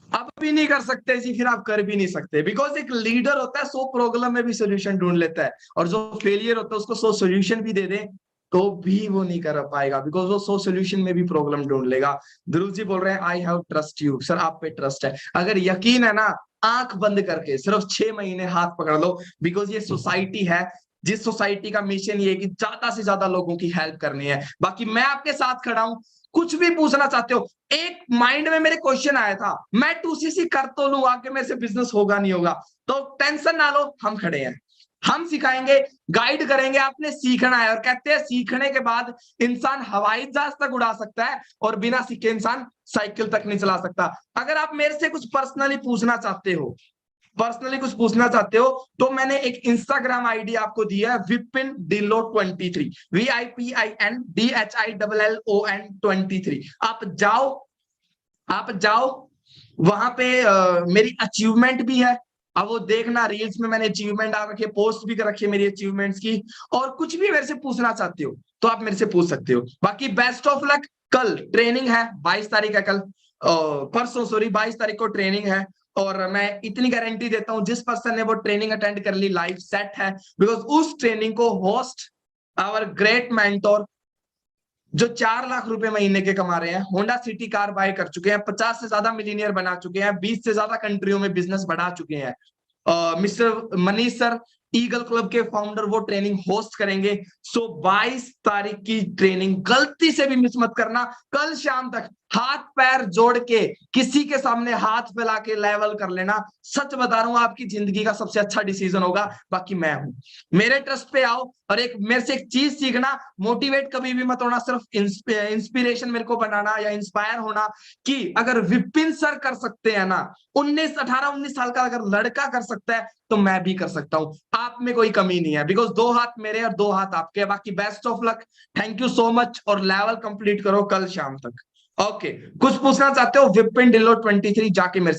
अब भी नहीं कर सकते जी, फिर आप कर भी नहीं सकते। बिकॉज एक लीडर होता है 100 प्रॉब्लम में भी सोल्यूशन ढूंढ लेता है, और जो फेलियर होता है उसको 100 सोल्यूशन भी दे दे तो भी वो नहीं कर पाएगा, बिकॉज वो 100 सोल्यूशन में भी प्रॉब्लम ढूंढ लेगा। ध्रुव जी बोल रहे हैं I have trust you. Sir आप पे ट्रस्ट है, अगर यकीन है ना, आंख बंद करके सिर्फ 6 महीने हाथ पकड़ लो। बिकॉज ये सोसाइटी है, जिस सोसाइटी का मिशन ये है कि ज्यादा से ज्यादा लोगों की हेल्प करनी है। बाकी मैं आपके साथ खड़ा हूं, कुछ भी पूछना चाहते हो। एक माइंड में मेरे क्वेश्चन आया था, मैं 2cc कर तो लूं, आगे मेरे से बिजनेस होगा नहीं होगा, तो टेंशन ना लो, हम खड़े हैं, हम सिखाएंगे, गाइड करेंगे। आपने सीखना है, और कहते हैं सीखने के बाद इंसान हवाई जहाज तक उड़ा सकता है, और बिना सीखे इंसान साइकिल तक नहीं चला सकता। अगर आप मेरे से कुछ पर्सनली पूछना चाहते हो, तो मैंने एक इंस्टाग्राम आईडी आपको दिया है, विपिन डिल्लो 23, VIPINDHILLON 23। आप जाओ, वहां पे मेरी अचीवमेंट भी है, अब वो देखना। रील्स में मैंने अचीवमेंट आ रखे, पोस्ट भी कर रखी है मेरी अचीवमेंट्स की। और कुछ भी मेरे से पूछना चाहते हो तो आप मेरे से पूछ सकते हो। बाकी बेस्ट ऑफ लक। कल ट्रेनिंग है, 22 तारीख है, कल परसों सॉरी 22 तारीख को ट्रेनिंग है, और मैं इतनी गारंटी देता हूं, जिस पर्सन ने वो ट्रेनिंग अटेंड कर ली, लाइफ सेट है। बिकॉज उस ट्रेनिंग को होस्ट आवर ग्रेट मेंटोर, जो 4 लाख रुपए महीने के कमा रहे हैं, होंडा सिटी कार बाय कर चुके हैं, 50 से ज्यादा मिलीनियर बना चुके हैं, 20 से ज्यादा कंट्रियों में बिजनेस बढ़ा चुके हैं, mister Manish sir, eagle club के फाउंडर, वो ट्रेनिंग होस्ट करेंगे। सो 22 तारीख की ट्रेनिंग गलती से भी मिस मत करना। कल शाम तक हाथ पैर जोड़ के किसी के सामने हाथ फैला के लेवल कर लेना। सच बता रहा हूं, आपकी जिंदगी का सबसे अच्छा डिसीजन होगा। बाकी मैं हूं, मेरे ट्रस्ट पे आओ, और एक मेरे से एक चीज सीखना, मोटिवेट कभी भी मत होना, सिर्फ इंस्पिरेशन मेरे को बनाना या इंस्पायर होना, कि अगर विपिन सर कर सकते हैं ना, 18-19 साल का अगर लड़का कर सकता है तो मैं भी कर सकता हूं। आप में कोई कमी नहीं है, बिकॉज 2 हाथ मेरे और 2 हाथ आपके। बाकी best of luck, thank you so much, और लेवल कंप्लीट करो कल शाम तक। ओके, कुछ पूछना चाहते हो? विपिन डिल्लो 23 जाके मेरे